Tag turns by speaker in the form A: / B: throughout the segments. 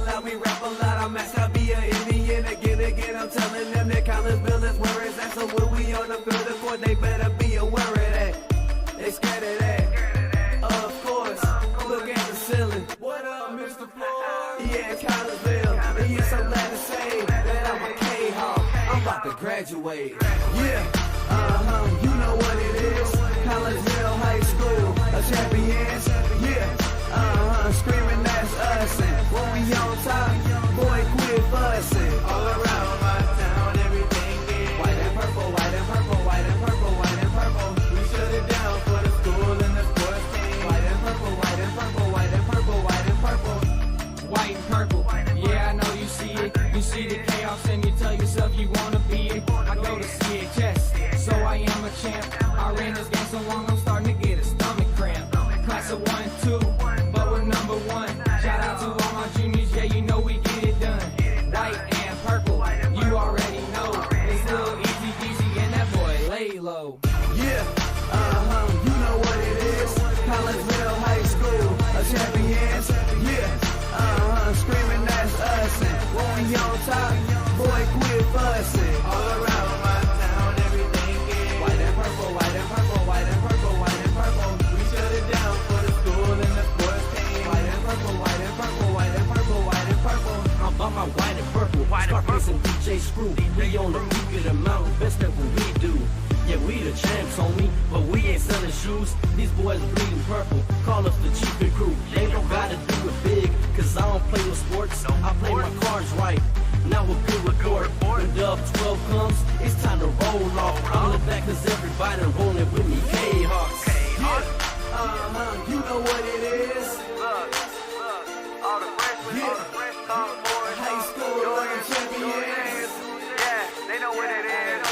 A: loud, we rap a lot. I'm asked to be an Indian again. I'm telling them that Collinsville is where it's at. So when we on the field of court, they better be aware of that. They scared of that. Of course, look at the ceiling. What up, Mr. Floyd? Yeah, it's Collinsville. And yes, I'm glad to say that I'm a Kahok. I'm about to graduate. Yeah, you know what it is. Collinsville High School, a champions. Yeah, screaming that's us. And when we on top, boy, quit fussing. All around my town, everything is white and purple, white and purple, white and purple, white and purple. We shut it down for the school and the sports team. White and purple, white and purple, white and purple, white and purple.
B: White and purple, yeah, I know you see it. You see the chaos and you tell yourself you wanna be it. I go to CHS, so I am a champ. I ran this game so long I'm starting to get a stomach cramp. Class of 1 and 2, but we're number 1. Shout out to all my juniors, yeah, you know we get it done. White and purple, you already know. It's little easy peasy and that boy lay low.
A: Yeah, you know what it is. Collinsville High School, a champions. Yeah, screaming that's us. And when we on top, boy, quit fussing. All around my town, everything is white and purple, white and purple, white and purple, white and purple. We shut it down for the school and the sports team. White and purple, white and purple, white and purple, white and purple.
C: I'm about my white and purple, Scarface and DJ Screw. We on the peak of the mountain, best at what we do. Yeah, we the champs, homie, but we ain't selling shoes. These boys bleeding purple, call us the chiefin' crew. They don't gotta do it big, cause I don't play no sports. I play my cards right, now a good report. When Dub 12 comes, it's time to roll off. I'm the back cause everybody rolling with me, K-Hawks.
A: Yeah, you know what it is.
D: All the freshmen, all the fresh sophomores,
A: High school champions.
D: yeah, they know what it is.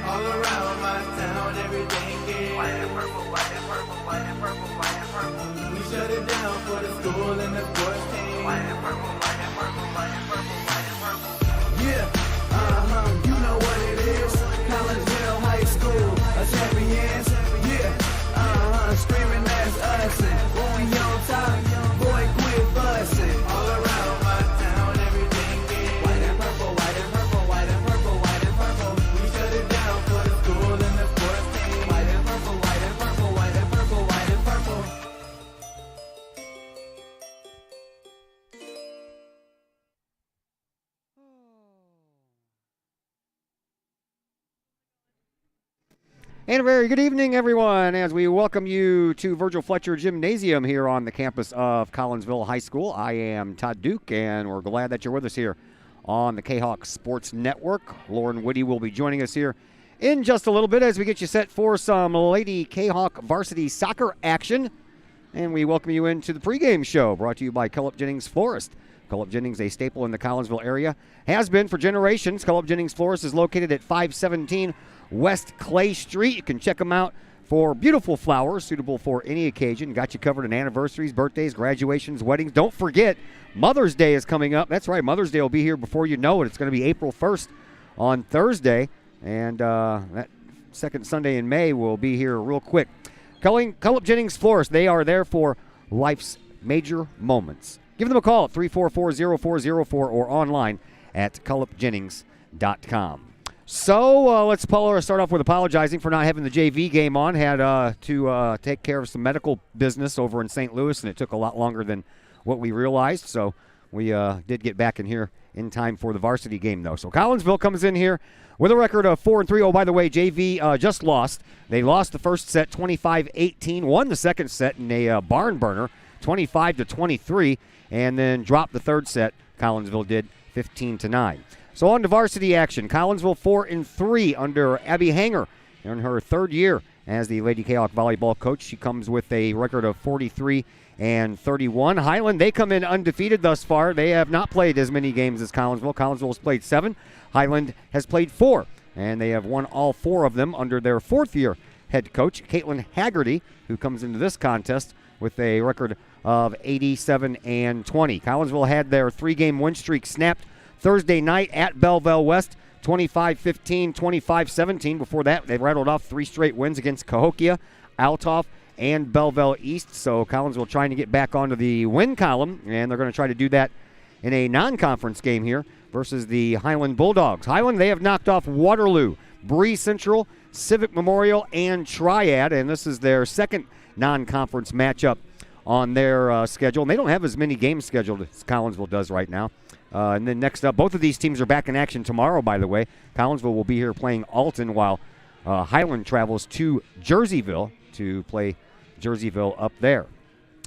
A: All around my town, everything is
D: White and purple, white and purple, white and purple, white and purple.
A: we shut it down for the school and the sports team.
D: White and purple, white and purple, white and purple, white and purple.
A: Yeah, you know what it is. Collinsville High School, a champions. Yeah, screaming that's us. And when we on top, boy, quit fussing. All around my town, everything is white and purple, white and purple, white and purple, white and purple. We shut it down for the school and the sports team. White and purple, white and purple, white and purple, white and purple.
E: And a very good evening, everyone, as we welcome you to Virgil Fletcher Gymnasium here on the campus of Collinsville High School. I am Todd Duke, and we're glad that you're with us here on the Kahok Sports Network. Lauren Woody will be joining us here in just a little bit as we get you set for some Lady Kahok varsity soccer action. And we welcome you into the pregame show brought to you by Cullip Jennings Florist. Cullip Jennings, a staple in the Collinsville area, has been for generations. Cullip Jennings Florist is located at 517 West Clay Street. You can check them out for beautiful flowers suitable for any occasion. Got you covered on anniversaries, birthdays, graduations, weddings. Don't forget, Mother's Day is coming up. That's right, Mother's Day will be here before you know it. It's going to be April 1st on Thursday, and that second Sunday in May will be here real quick. Cullip Jennings Florist, they are there for life's major moments. Give them a call at 344-0404 or online at cullipjennings.com. So let's start off with apologizing for not having the JV game on. Had to take care of some medical business over in St. Louis, and it took a lot longer than what we realized. So we did get back in here in time for the varsity game, though. So Collinsville comes in here with a record of 4-3. Oh, by the way, JV just lost. They lost the first set 25-18, won the second set in a barn burner 25-23, and then dropped the third set. Collinsville did 15-9. So on to varsity action. Collinsville 4-3 under Abby Hanger in her third year as the Lady Kahok volleyball coach. She comes with a record of 43-31. Highland, they come in undefeated thus far. They have not played as many games as Collinsville. Collinsville has played 7. Highland has played 4, and they have won all 4 of them under their fourth-year head coach, Caitlin Haggerty, who comes into this contest with a record of 87-20. Collinsville had their 3-game win streak snapped Thursday night at Belleville West, 25-15, 25-17. Before that, they rattled off 3 straight wins against Cahokia, Altoff, and Belleville East. So Collinsville trying to get back onto the win column, and they're going to try to do that in a non-conference game here versus the Highland Bulldogs. Highland, they have knocked off Waterloo, Bree Central, Civic Memorial, and Triad, and this is their second non-conference matchup on their schedule. And they don't have as many games scheduled as Collinsville does right now. And then next up, both of these teams are back in action tomorrow, by the way. Collinsville will be here playing Alton, while Highland travels to Jerseyville to play Jerseyville up there.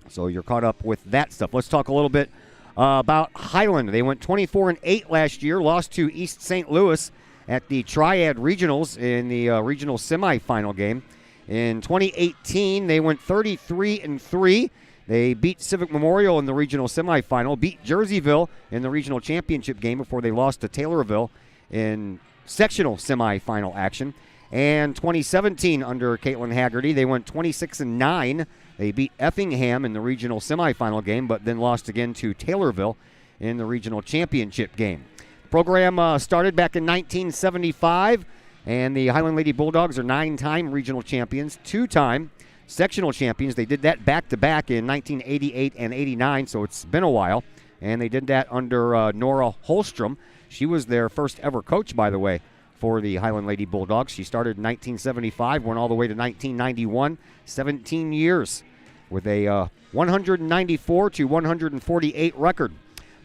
E: So you're caught up with that stuff. Let's talk a little bit about Highland. They went 24-8 last year, lost to East St. Louis at the Triad Regionals in the regional semifinal game. In 2018, they went 33-3. They beat Civic Memorial in the regional semifinal, beat Jerseyville in the regional championship game before they lost to Taylorville in sectional semifinal action. And 2017, under Caitlin Haggerty, they went 26-9. They beat Effingham in the regional semifinal game, but then lost again to Taylorville in the regional championship game. The program started back in 1975, and the Highland Lady Bulldogs are 9-time regional champions, 2-time sectional champions. They did that back-to-back in 1988 and 89, so it's been a while. And they did that under Nora Holstrom. She was their first ever coach, by the way, for the Highland Lady Bulldogs. She started in 1975, went all the way to 1991, 17 years with a 194 to 148 record.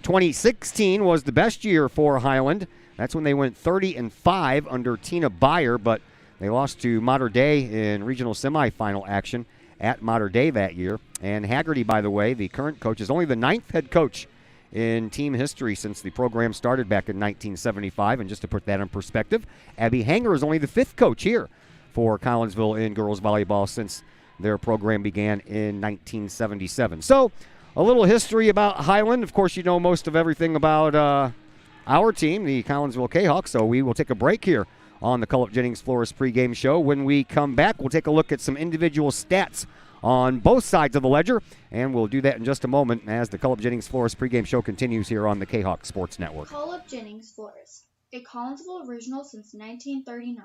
E: 2016 was the best year for Highland. That's when they went 30-5 under Tina Beyer, but they lost to Mater Dei in regional semifinal action at Mater Dei that year. And Haggerty, by the way, the current coach, is only the 9th head coach in team history since the program started back in 1975. And just to put that in perspective, Abby Hanger is only the 5th coach here for Collinsville in girls volleyball since their program began in 1977. So a little history about Highland. Of course, you know most of everything about our team, the Collinsville Kahawks. So we will take a break here on the Cullip Jennings Florist pregame show. When we come back, we'll take a look at some individual stats on both sides of the ledger, and we'll do that in just a moment as the Cullip Jennings Florist pregame show continues here on the Kahawk Sports Network.
F: Cullip Jennings Florist, a Collinsville original since 1939.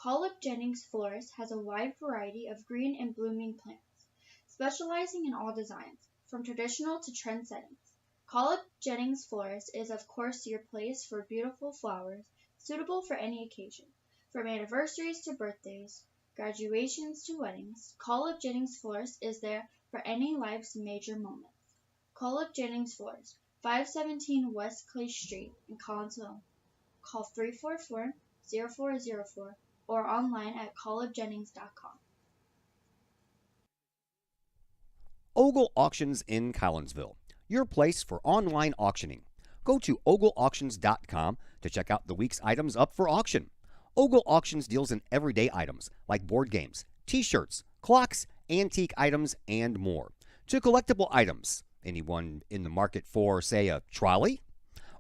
F: Cullip Jennings Florist has a wide variety of green and blooming plants, specializing in all designs, from traditional to trend settings. Cullip Jennings Florist is of course your place for beautiful flowers, suitable for any occasion, from anniversaries to birthdays, graduations to weddings. Cullip Jennings Florist is there for any life's major moments. Cullip Jennings Florist, 517 West Clay Street in Collinsville. Call 344-0404 or online at cullipjennings.com.
E: Ogle Auctions in Collinsville, your place for online auctioning. Go to ogleauctions.com to check out the week's items up for auction. Ogle Auctions deals in everyday items like board games, t-shirts, clocks, antique items, and more. To collectible items, anyone in the market for, say, a trolley?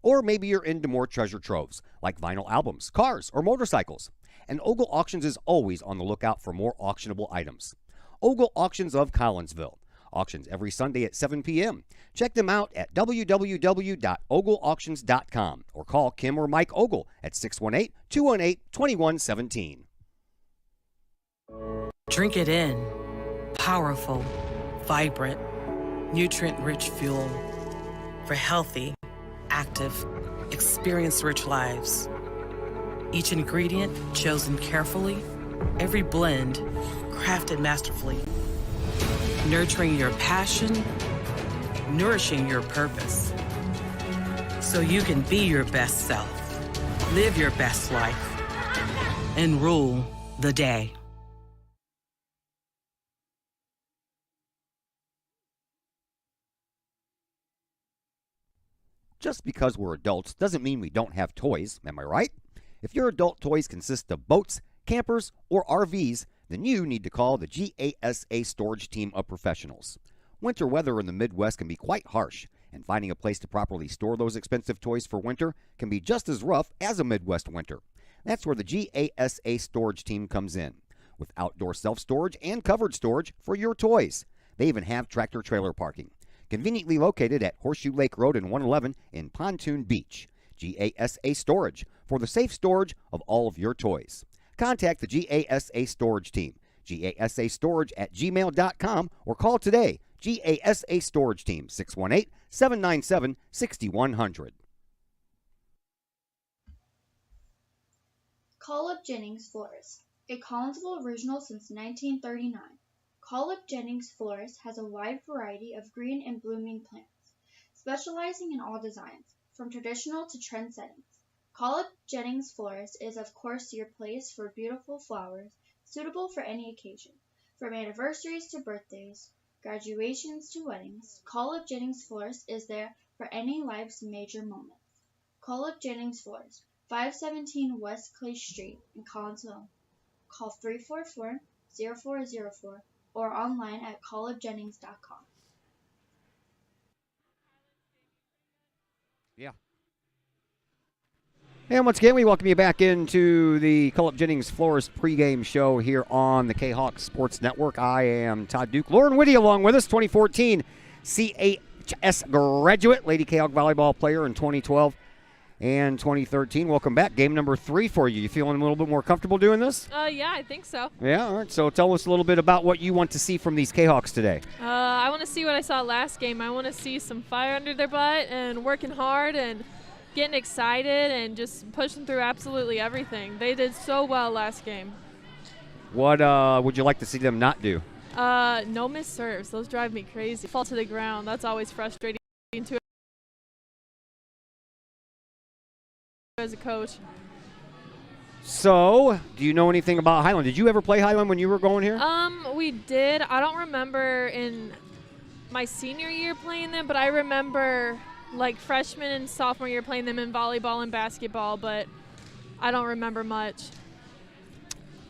E: Or maybe you're into more treasure troves like vinyl albums, cars, or motorcycles. And Ogle Auctions is always on the lookout for more auctionable items. Ogle Auctions of Collinsville. Auctions every Sunday at 7 p.m. Check them out at www.ogleauctions.com or call Kim or Mike Ogle at 618-218-2117.
G: Drink it in. Powerful, vibrant, nutrient-rich fuel for healthy, active, experience-rich lives. Each ingredient chosen carefully, every blend crafted masterfully. Nurturing your passion, nourishing your purpose. So you can be your best self, live your best life, and rule the day.
E: Just because we're adults doesn't mean we don't have toys, am I right? If your adult toys consist of boats, campers, or RVs, then you need to call the GASA storage team of professionals. Winter weather in the Midwest can be quite harsh, and finding a place to properly store those expensive toys for winter can be just as rough as a Midwest winter. That's where the GASA storage team comes in, with outdoor self-storage and covered storage for your toys. They even have tractor-trailer parking, conveniently located at Horseshoe Lake Road and 111 in Pontoon Beach. GASA Storage, for the safe storage of all of your toys. Contact the GASA Storage Team, GASA Storage at gmail.com, or call today, GASA Storage Team, 618-797-6100.
F: Call Up Jennings Florist, a Collinsville original since 1939. Call Up Jennings Florist has a wide variety of green and blooming plants, specializing in all designs, from traditional to trend settings. Call Up Jennings Florist is of course your place for beautiful flowers, suitable for any occasion. From anniversaries to birthdays, graduations to weddings, Call Up Jennings Florist is there for any life's major moments. Call Up Jennings Florist, 517 West Clay Street in Collinsville. Call 344-0404 or online at callupjennings.com.
E: Yeah. And once again, we welcome you back into the Call Up Jennings Florist pregame show here on the Kahok Sports Network. I am Todd Duke. Lauren Whitty along with us, 2014 CHS graduate, Lady Kahok volleyball player in 2012 and 2013. Welcome back. Game number 3 for you. You feeling a little bit more comfortable doing this?
H: Yeah, I think so.
E: Yeah, all right. So tell us a little bit about what you want to see from these Kahawks today.
H: I want to see what I saw last game. I want to see some fire under their butt and working hard and getting excited and just pushing through absolutely everything. They did so well last game.
E: What would you like to see them not do?
H: No missed serves. Those drive me crazy. Fall to the ground. That's always frustrating to as a coach.
E: So, do you know anything about Highland? Did you ever play Highland when you were going here?
H: We did. I don't remember in my senior year playing them, but I remember like freshman and sophomore year playing them in volleyball and basketball, but I don't remember much.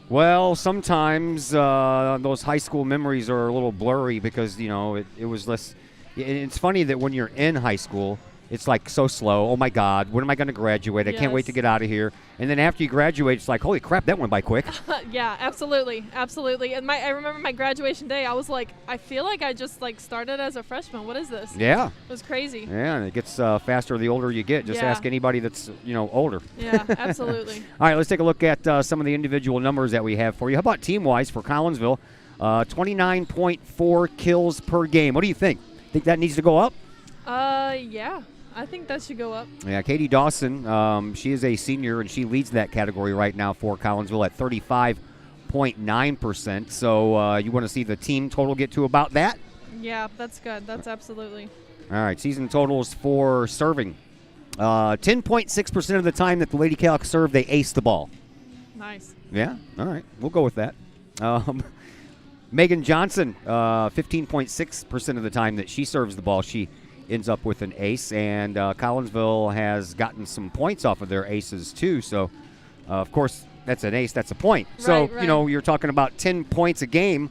E: Well, sometimes those high school memories are a little blurry because, you know, it was less. It's funny that when you're in high school, it's like so slow. Oh, my God, when am I going to graduate? I can't wait to get out of here. And then after you graduate, it's like, holy crap, that went by quick.
H: Yeah, absolutely. Absolutely. And I remember my graduation day, I was like, I feel like I just like started as a freshman. What is this?
E: Yeah.
H: It was crazy.
E: Yeah, and it gets faster the older you get. Just ask anybody that's, older.
H: Yeah, absolutely.
E: All right, let's take a look at some of the individual numbers that we have for you. How about team-wise for Collinsville? 29.4 kills per game. What do you think? Think that needs to go up?
H: Yeah. I think that should go up.
E: Yeah, Katie Dawson, she is a senior, and she leads that category right now for Collinsville at 35.9%. So you want to see the team total get to about that?
H: Yeah, that's good. That's absolutely.
E: All right, season totals for serving. 10.6% of the time that the Lady Kahawks serve, they ace the ball.
H: Nice.
E: Yeah, all right. We'll go with that. Megan Johnson, 15.6% of the time that she serves the ball, she ends up with an ace, and Collinsville has gotten some points off of their aces too. So, of course, that's an ace, that's a point.
H: Right,
E: so,
H: right.
E: You're talking about 10 points a game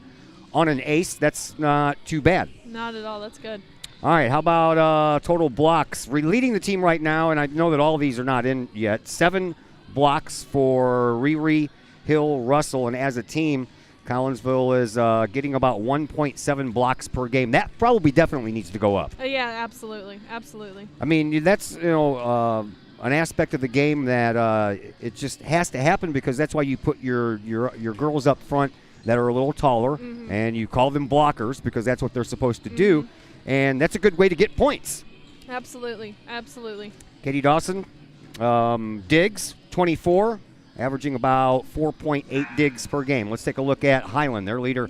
E: on an ace. That's not too bad.
H: Not at all. That's good.
E: All right, how about total blocks? Leading the team right now, and I know that all of these are not in yet, 7 blocks for Riri, Hill, Russell, and as a team, Collinsville is getting about 1.7 blocks per game. That probably definitely needs to go up.
H: Yeah, absolutely. Absolutely.
E: I mean, that's, an aspect of the game that it just has to happen because that's why you put your girls up front that are a little taller, and you call them blockers because that's what they're supposed to do, and that's a good way to get points.
H: Absolutely. Absolutely.
E: Katie Dawson, digs, 24. Averaging about 4.8 digs per game. Let's take a look at Highland. Their leader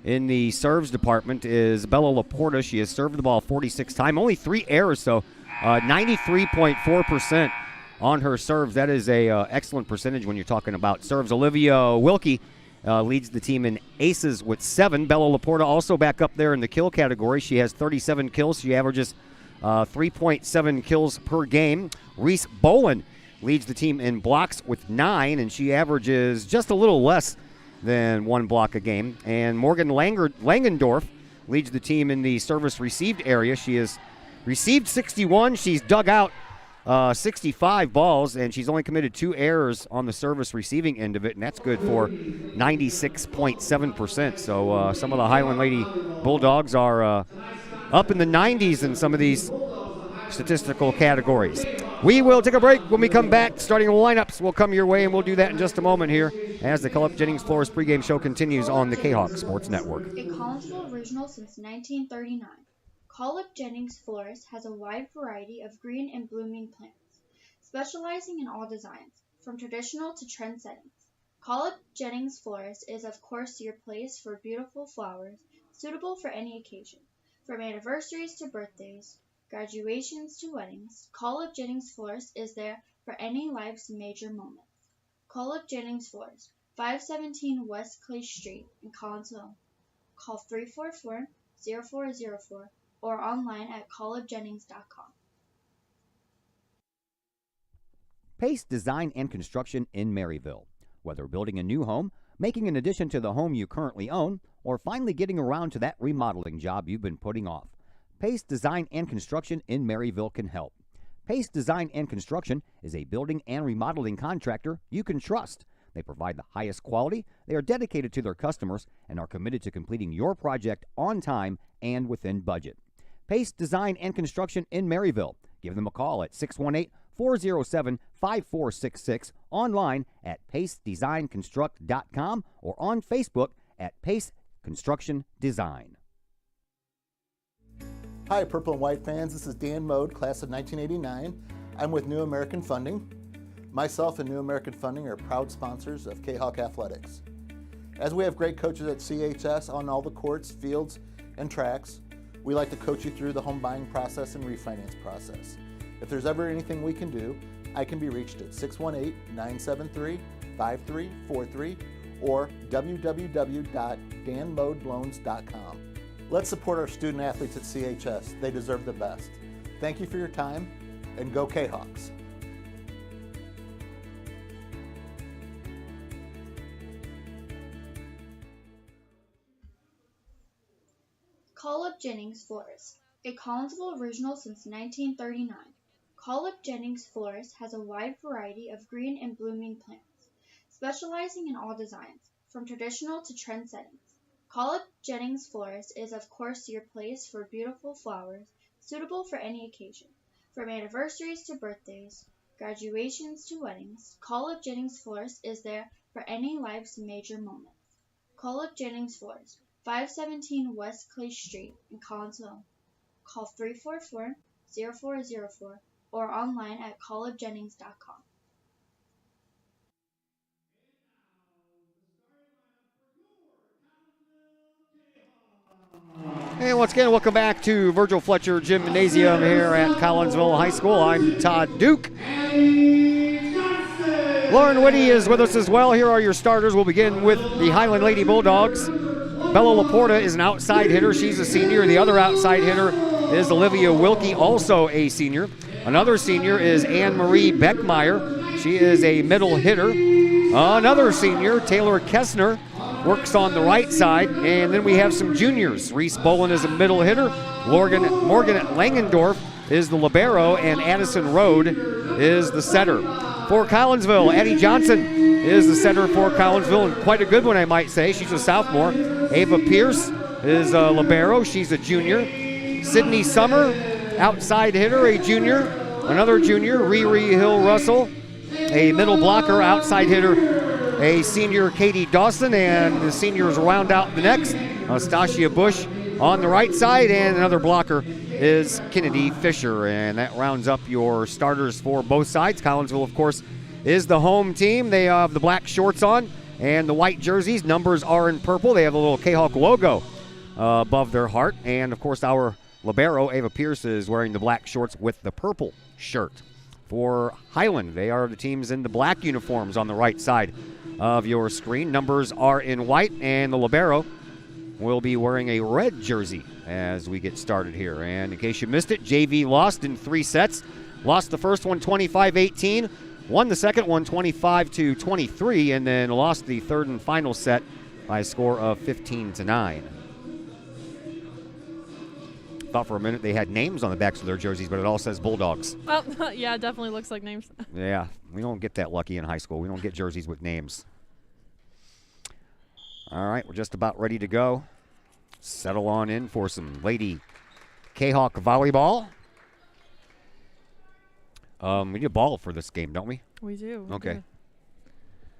E: in the serves department is Bella Laporta. She has served the ball 46 times, only 3 errors, so 93.4% on her serves. That is a excellent percentage when you're talking about serves. Olivia Wilkie leads the team in aces with 7. Bella Laporta also back up there in the kill category. She has 37 kills. She averages 3.7 kills per game. Reese Bolin leads the team in blocks with 9, and she averages just a little less than 1 block a game. And Morgan Langendorf leads the team in the service received area. She has received 61. She's dug out 65 balls, and she's only committed 2 errors on the service receiving end of it, and that's good for 96.7%. So some of the Highland Lady Bulldogs are up in the 90s in some of these statistical categories. We will take a break. When we come back, starting the lineups will come your way, and we'll do that in just a moment here as the Cullip Jennings Florist pregame show continues on the Kahok Sports Network.
F: A Collinsville original since 1939, Cullip Jennings Florist has a wide variety of green and blooming plants, specializing in all designs, from traditional to trend settings. Cullip Jennings Florist is of course your place for beautiful flowers, suitable for any occasion. From anniversaries to birthdays, graduations to weddings, Cullip Jennings Florist is there for any life's major moments. Cullip Jennings Florist, 517 West Clay Street in Collinsville. Call 344-0404 or online at cullipjennings.com.
E: Pace Design and Construction in Maryville. Whether building a new home, making an addition to the home you currently own, or finally getting around to that remodeling job you've been putting off, Pace Design and Construction in Maryville can help. Pace Design and Construction is a building and remodeling contractor you can trust. They provide the highest quality, they are dedicated to their customers, and are committed to completing your project on time and within budget. Pace Design and Construction in Maryville. Give them a call at 618-407-5466, online at pacedesignconstruct.com, or on Facebook at Pace Construction Design.
I: Hi, Purple and White fans. This is Dan Mode, class of 1989. I'm with New American Funding. Myself and New American Funding are proud sponsors of Kahok Athletics. As we have great coaches at CHS on all the courts, fields, and tracks, we like to coach you through the home buying process and refinance process. If there's ever anything we can do, I can be reached at 618-973-5343 or www.danmodeloans.com. Let's support our student athletes at CHS. They deserve the best. Thank you for your time, and go Kahawks.
F: Cullip Jennings Florist, a Collinsville original since 1939. Cullip Jennings Florist has a wide variety of green and blooming plants, specializing in all designs, from traditional to trend settings. Cullip Jennings Florist is of course your place for beautiful flowers, suitable for any occasion. From anniversaries to birthdays, graduations to weddings, Cullip Jennings Florist is there for any life's major moments. Cullip Jennings Florist, 517 West Clay Street in Collinsville. Call 344-0404 or online at cullipjennings.com.
E: And once again, welcome back to Virgil Fletcher Gymnasium here at Collinsville High School. I'm Todd Duke. Lauren Whitty is with us as well. Here are your starters. We'll begin with the Highland Lady Bulldogs. Bella Laporta is an outside hitter. She's a senior. The other outside hitter is Olivia Wilkie, also a senior. Another senior is Anne-Marie Beckmeyer. She is a middle hitter. Another senior, Taylor Kessner, works on the right side. And then we have some juniors. Reese Bolin is a middle hitter. Morgan Langendorf is the libero, and Addison Road is the setter. For Collinsville, Addie Johnson is the setter for Collinsville, and quite a good one, I might say. She's a sophomore. Ava Pierce is a libero. She's a junior. Sydney Summer, outside hitter, a junior. Another junior, Riri Hill Russell, a middle blocker, outside hitter, a senior, Katie Dawson, and the seniors round out the next. Anastasia Bush on the right side, and another blocker is Kennedy Fisher, and that rounds up your starters for both sides. Collinsville, of course, is the home team. They have the black shorts on and the white jerseys. Numbers are in purple. They have a little Kahok logo above their heart, and of course our libero, Ava Pierce, is wearing the black shorts with the purple shirt. For Highland, they are the teams in the black uniforms on the right side of your screen. Numbers are in white, and the libero will be wearing a red jersey as we get started here. And in case you missed it, JV lost in 3 sets. Lost the first one 25-18, won the second one 25-23, and then lost the third and final set by a score of 15-9. Thought for a minute they had names on the backs of their jerseys, but it all says Bulldogs.
H: Oh, yeah, it definitely looks like names.
E: Yeah, we don't get that lucky in high school. We don't get jerseys with names. All right, we're just about ready to go. Settle on in for some Lady Kahok volleyball. We need a ball for this game, don't we?
H: We do.
E: Okay.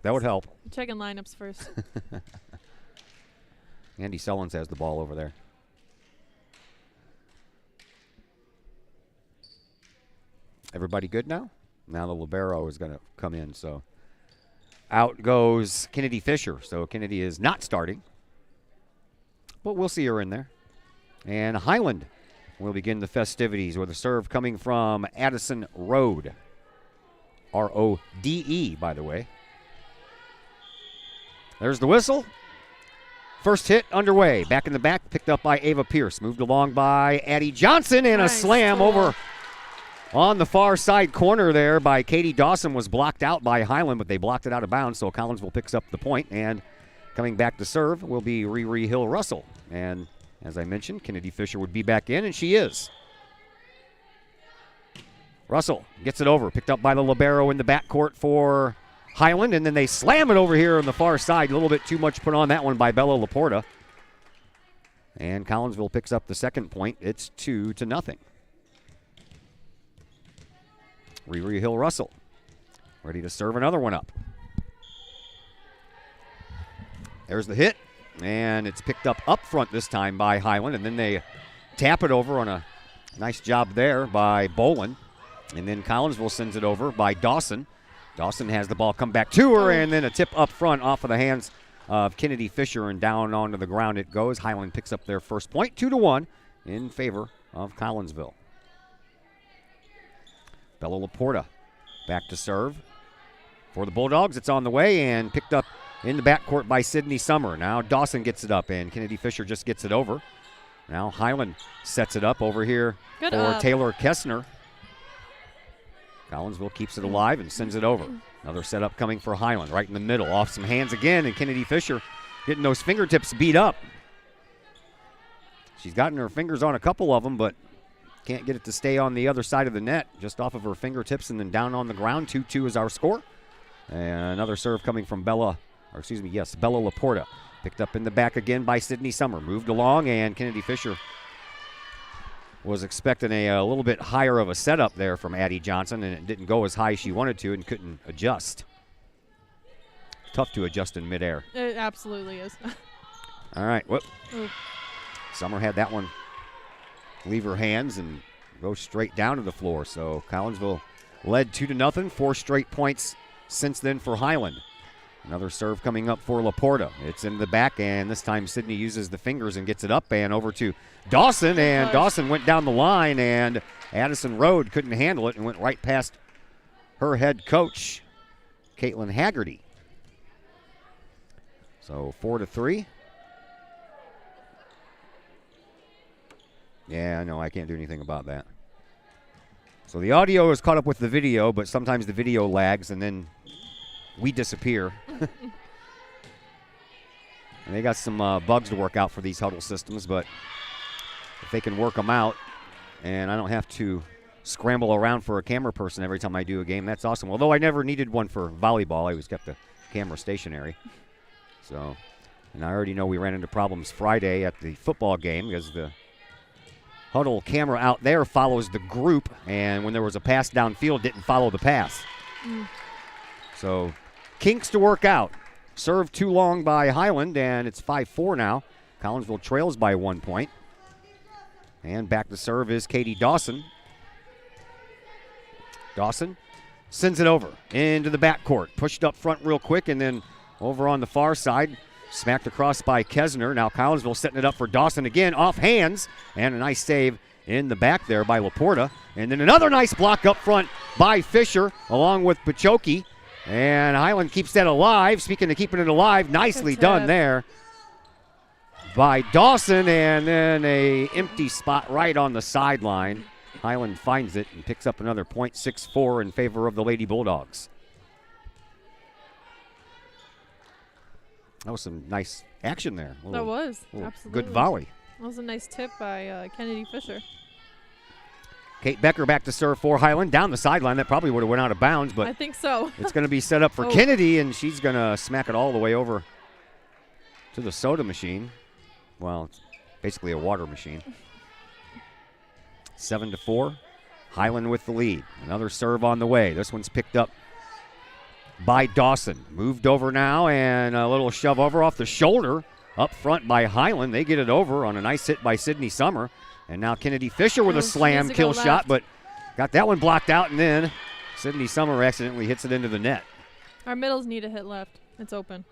E: That would help.
H: Checking lineups first.
E: Andy Sullins has the ball over there. Everybody good now? Now the libero is going to come in, so out goes Kennedy Fisher. So Kennedy is not starting, but we'll see her in there. And Highland will begin the festivities with a serve coming from Addison Rode. R-O-D-E, by the way. There's the whistle. First hit underway. Back in the back, picked up by Ava Pierce. Moved along by Addie Johnson, and
H: Nice
E: a slam
H: ball.
E: over on the far side corner there by Katie Dawson. Was blocked out by Highland, but they blocked it out of bounds, so Collinsville picks up the point, and coming back to serve will be Riri Hill-Russell. And as I mentioned, Kennedy Fisher would be back in, and she is. Russell gets it over, picked up by the libero in the backcourt for Highland, and then they slam it over here on the far side. A little bit too much put on that one by Bella Laporta. And Collinsville picks up the second point. It's 2-0. Riri Hill-Russell ready to serve another one up. There's the hit, and it's picked up front this time by Highland, and then they tap it over on a nice job there by Bolin. And then Collinsville sends it over by Dawson. Dawson has the ball come back to her, and then a tip up front off of the hands of Kennedy Fisher, and down onto the ground it goes. Highland picks up their first point, 2-1 in favor of Collinsville. Bella Laporta back to serve for the Bulldogs. It's on the way and picked up in the backcourt by Sydney Summer. Now Dawson gets it up, and Kennedy Fisher just gets it over. Now Highland sets it up over here for Taylor Kessner. Collinsville keeps it alive and sends it over. Another setup coming for Highland, right in the middle. Off some hands again, and Kennedy Fisher getting those fingertips beat up. She's gotten her fingers on a couple of them, but can't get it to stay on the other side of the net, just off of her fingertips and then down on the ground. 2-2 is our score. And another serve coming from Bella Laporta. Picked up in the back again by Sydney Summer. Moved along, and Kennedy Fisher was expecting a little bit higher of a setup there from Addie Johnson, and it didn't go as high as she wanted to and couldn't adjust. Tough to adjust in midair.
H: It absolutely is.
E: All right. Whoop.
H: Ooh.
E: Summer had that one leave her hands and go straight down to the floor. So Collinsville led 2-0. 4 straight points since then for Highland. Another serve coming up for Laporta. It's in the back, and this time Sydney uses the fingers and gets it up and over to Dawson, and Dawson went down the line, and Addison Rode couldn't handle it and went right past her head coach, Caitlin Haggerty. So 4-3. Yeah, no, I can't do anything about that. So the audio is caught up with the video, but sometimes the video lags, and then we disappear. And they got some bugs to work out for these huddle systems, but if they can work them out and I don't have to scramble around for a camera person every time I do a game, that's awesome. Although I never needed one for volleyball. I always kept the camera stationary. So, and I already know we ran into problems Friday at the football game because the huddle camera out there follows the group, and when there was a pass downfield, didn't follow the pass. So kinks to work out. Serve too long by Highland, and it's 5-4 now. Collinsville trails by 1 point. And back to serve is Katie Dawson. Dawson sends it over into the backcourt. Pushed up front real quick, and then over on the far side, smacked across by Kessner. Now Collinsville setting it up for Dawson again, off hands, and a nice save in the back there by Laporta. And then another nice block up front by Fisher, along with Pachoki. And Highland keeps that alive. Speaking of keeping it alive, nicely done there by Dawson, and then a empty spot right on the sideline. Highland finds it and picks up another point, 6-4 in favor of the Lady Bulldogs. That was some nice action there.
H: That was, absolutely.
E: Good volley.
H: That was a nice tip by Kennedy Fisher.
E: Kate Becker back to serve for Highland. Down the sideline. That probably would have went out of bounds, but
H: I think so.
E: It's going to be set up for Kennedy, and she's going to smack it all the way over to the soda machine. Well, it's basically a water machine. 7-4. Highland with the lead. Another serve on the way. This one's picked up by Dawson. Moved over now, and a little shove over off the shoulder up front by Highland. They get it over on a nice hit by Sydney Summer. And now Kennedy Fisher with a slam kill shot, but got that one blocked out, and then Sydney Summer accidentally hits it into the net.
H: Our middles need to hit left. It's open.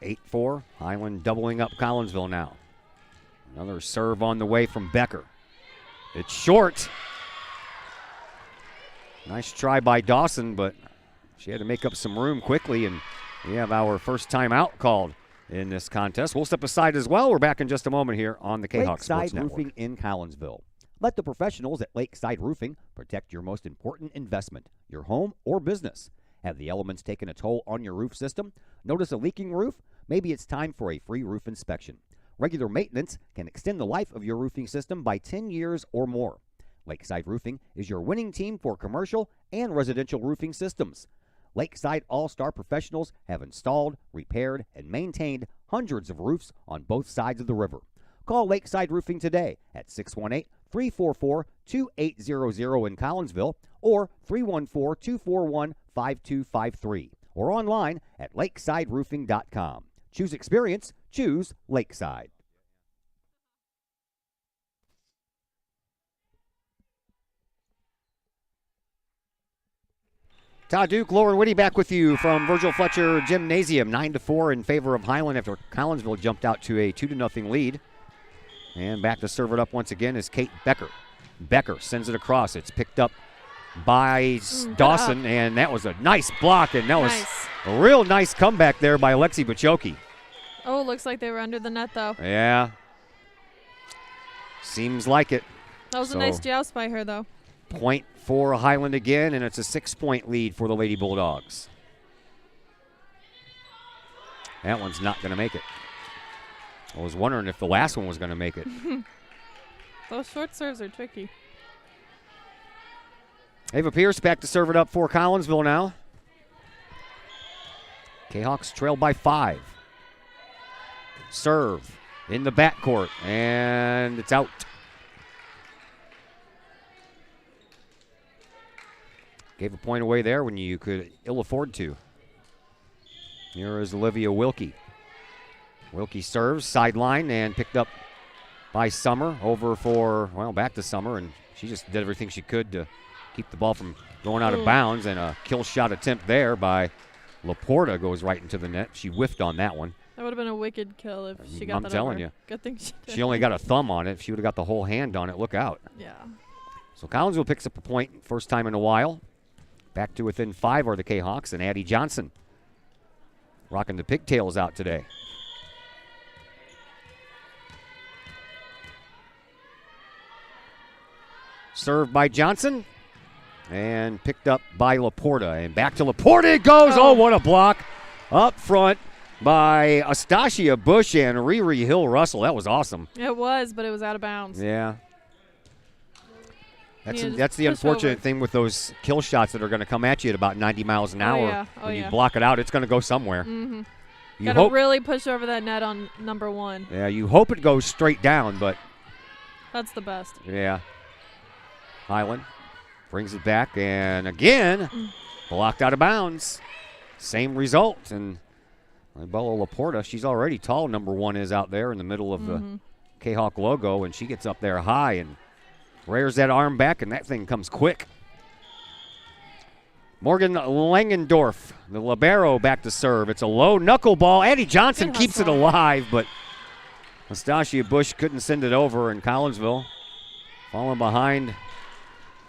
E: 8-4. Highland doubling up Collinsville now. Another serve on the way from Becker. It's short. Nice try by Dawson, but she had to make up some room quickly, and we have our first timeout called in this contest. We'll step aside as well. We're back in just a moment here on the Kahok Sports Network.
J: Roofing in Collinsville. Let the professionals at Lakeside Roofing protect your most important investment, your home or business. Have the elements taken a toll on your roof system? Notice a leaking roof? Maybe it's time for a free roof inspection. Regular maintenance can extend the life of your roofing system by 10 years or more. Lakeside Roofing is your winning team for commercial and residential roofing systems. Lakeside All-Star professionals have installed, repaired, and maintained hundreds of roofs on both sides of the river. Call Lakeside Roofing today at 618-344-2800 in Collinsville or 314-241-5253 or online at lakesideroofing.com. Choose experience. Choose Lakeside.
E: Todd Duke, Lauren Whitty back with you from Virgil Fletcher Gymnasium. 9-4 in favor of Highland after Collinsville jumped out to a 2-0 lead. And back to serve it up once again is Kate Becker. Becker sends it across. It's picked up by Dawson, and that was a nice block, and that was a real nice comeback there by Alexi Bachoki.
H: Oh, looks like they were under the net, though.
E: Yeah. Seems like it.
H: That was a nice joust by her, though.
E: Point for Highland again, and it's a 6-point lead for the Lady Bulldogs. That one's not going to make it. I was wondering if the last one was going to make it.
H: Those short serves are tricky.
E: Ava Pierce back to serve it up for Collinsville now. Kahawks trail by 5. Serve in the backcourt, and it's out. Gave a point away there when you could ill afford to. Here is Olivia Wilkie. Wilkie serves, sideline, and picked up by Summer. Over for, well, back to Summer, and she just did everything she could to keep the ball from going out of bounds, and a kill shot attempt there by Laporta goes right into the net. She whiffed on that one.
H: That would have been a wicked kill if she got that
E: I'm telling
H: over.
E: you.
H: Good thing she did.
E: She only got a thumb on it. If she would have got the whole hand on it, look out.
H: Yeah.
E: So Collinsville picks up a point, first time in a while. Back to within 5 are the Kahawks, and Addie Johnson rocking the pigtails out today. Served by Johnson and picked up by Laporta. And back to Laporta it goes. Oh, what a block up front by Astasia Bush and Riri Hill-Russell. That was awesome.
H: It was, but it was out of bounds.
E: Yeah. That's the unfortunate thing with those kill shots that are going to come at you at about 90 miles an hour. When you block it out, it's going to go somewhere.
H: Mm-hmm. Got to really push over that net on number 1.
E: Yeah, you hope it goes straight down, but
H: that's the best.
E: Yeah. Highland brings it back, and again, blocked out of bounds. Same result, and Bella Laporta, she's already tall, number 1 is out there in the middle of the Kahawk logo, and she gets up there high and rears that arm back, and that thing comes quick. Morgan Langendorf, the libero, back to serve. It's a low knuckleball. Addie Johnson keeps it alive, but Nastasia Bush couldn't send it over, and Collinsville falling behind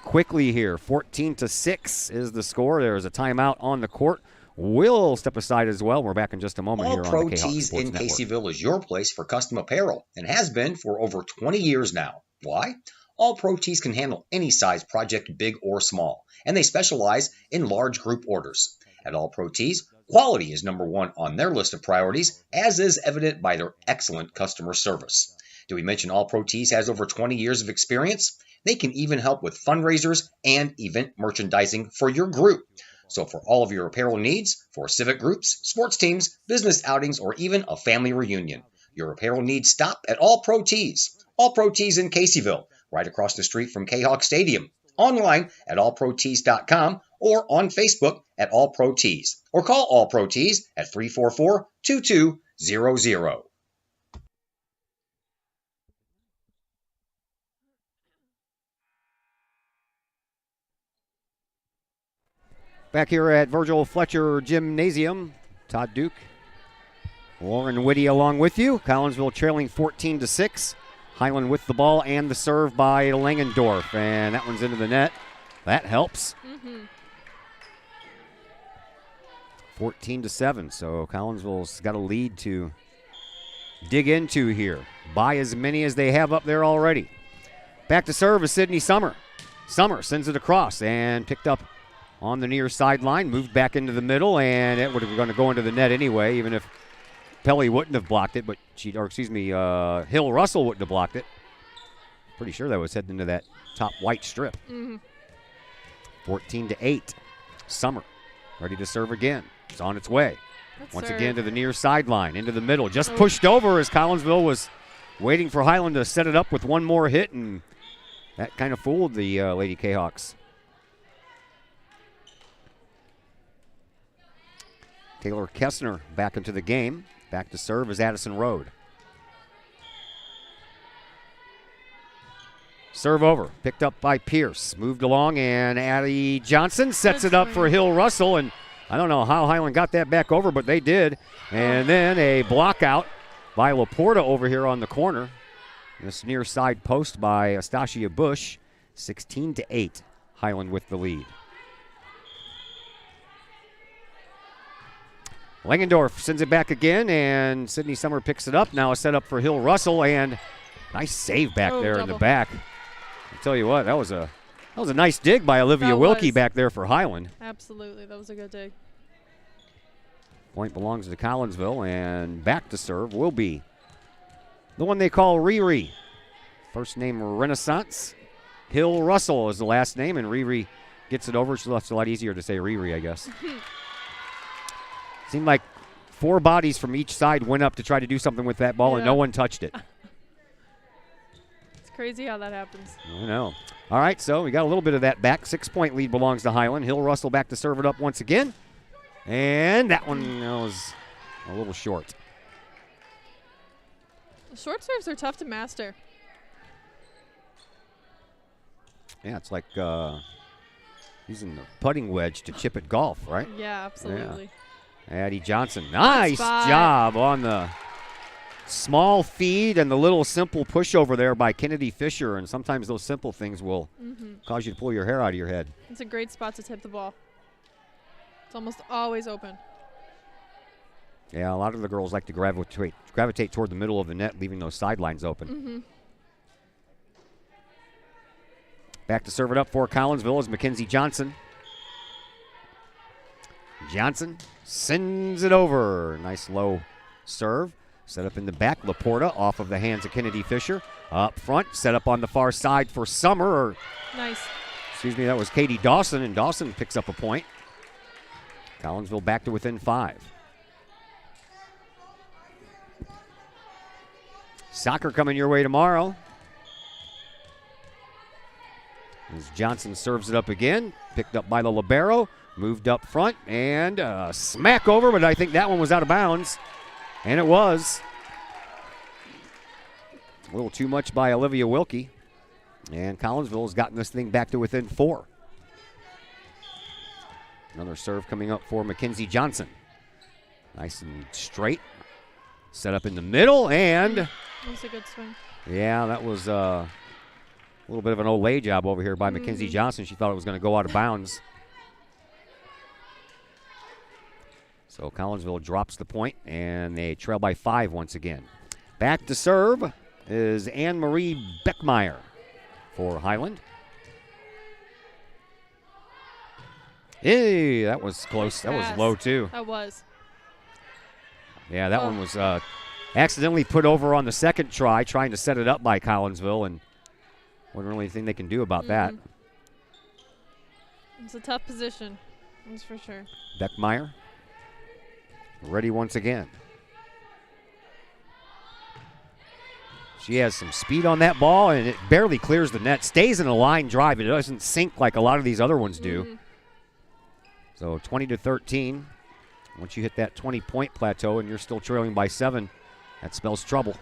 E: quickly here. 14-6 is the score. There is a timeout on the court. We'll step aside as well. We're back in just a moment here on the Kahok Sports Network.
K: All Pro Tees in Caseyville is your place for custom apparel and has been for over 20 years now. Why? All Pro Tees can handle any size project, big or small, and they specialize in large group orders. At All Pro Tees, quality is number 1 on their list of priorities, as is evident by their excellent customer service. Did we mention All Pro Tees has over 20 years of experience? They can even help with fundraisers and event merchandising for your group. So for all of your apparel needs, for civic groups, sports teams, business outings, or even a family reunion, your apparel needs stop at All Pro Tees. All Pro Tees in Caseyville, right across the street from Kahok Stadium. Online at allprotees.com or on Facebook at All Pro Tees. Or call All Pro Tees at 344-2200.
E: Back here at Virgil Fletcher Gymnasium, Todd Duke, Lauren Whitty along with you. Collinsville trailing 14-6. Highland with the ball and the serve by Langendorf, and that one's into the net. That helps. 14-7, so Collinsville's got a lead to dig into here. By as many as they have up there already. Back to serve is Sydney Summer. Summer sends it across and picked up on the near sideline, moved back into the middle, and it would have going to go into the net anyway, even if Pelly wouldn't have blocked it, but Hill Russell wouldn't have blocked it. Pretty sure that was heading into that top white strip. 14-8. Summer ready to serve again. It's on its way. Once again to the near sideline, into the middle. Just pushed over as Collinsville was waiting for Highland to set it up with one more hit, and that kind of fooled the Lady Kahawks. Taylor Kessner back into the game. Back to serve is Addison Road. Serve over, picked up by Pierce. Moved along, and Addie Johnson sets it up for Hill Russell, and I don't know how Highland got that back over, but they did. And then a block out by Laporta over here on the corner. This near side post by Astasia Bush. 16-8, Highland with the lead. Langendorf sends it back again, and Sydney Summer picks it up. Now a setup for Hill Russell, and nice save back there in the back. I'll tell you what, that was a nice dig by Olivia Wilkie back there for Highland.
H: Absolutely, that was a good dig.
E: Point belongs to Collinsville, and back to serve will be the one they call Riri. First name Renaissance. Hill Russell is the last name, and Riri gets it over. So it's a lot easier to say Riri, I guess. Seemed like 4 bodies from each side went up to try to do something with that ball, and no one touched it.
H: It's crazy how that happens.
E: I know. All right, so we got a little bit of that back. 6-point lead belongs to Highland. Hill Russell back to serve it up once again. And that one was a little short.
H: Short serves are tough to master.
E: Yeah, it's like using the putting wedge to chip at golf, right?
H: Yeah, absolutely.
E: Yeah. Addie Johnson, nice job on the small feed and the little simple pushover there by Kennedy Fisher, and sometimes those simple things will cause you to pull your hair out of your head.
H: It's a great spot to tip the ball. It's almost always open.
E: Yeah, a lot of the girls like to gravitate toward the middle of the net, leaving those sidelines open. Back to serve it up for Collinsville is Mackenzie Johnson. Johnson sends it over. Nice low serve. Set up in the back. Laporta off of the hands of Kennedy Fisher. Up front, set up on the far side for Summer.
H: Nice.
E: Excuse me, that was Katie Dawson, and Dawson picks up a point. Collinsville back to within 5. Soccer coming your way tomorrow. As Johnson serves it up again. Picked up by the libero. Moved up front and smack over, but I think that one was out of bounds. And it was. A little too much by Olivia Wilkie. And Collinsville has gotten this thing back to within 4. Another serve coming up for Mackenzie Johnson. Nice and straight. Set up in the middle, and
H: That was a good swing.
E: Yeah, that was a little bit of an Olay job over here by Mackenzie Johnson. She thought it was going to go out of bounds. So Collinsville drops the point, and they trail by 5 once again. Back to serve is Anne-Marie Beckmeyer for Highland. Hey, that was close. That was low, too.
H: That was.
E: Yeah, that one was accidentally put over on the second try, trying to set it up by Collinsville, and wasn't really anything they can do about that.
H: It's a tough position, that's for sure.
E: Beckmeyer ready once again. She has some speed on that ball, and it barely clears the net. Stays in a line drive. It doesn't sink like a lot of these other ones do. So 20-13. Once you hit that 20-point plateau and you're still trailing by 7, that spells trouble.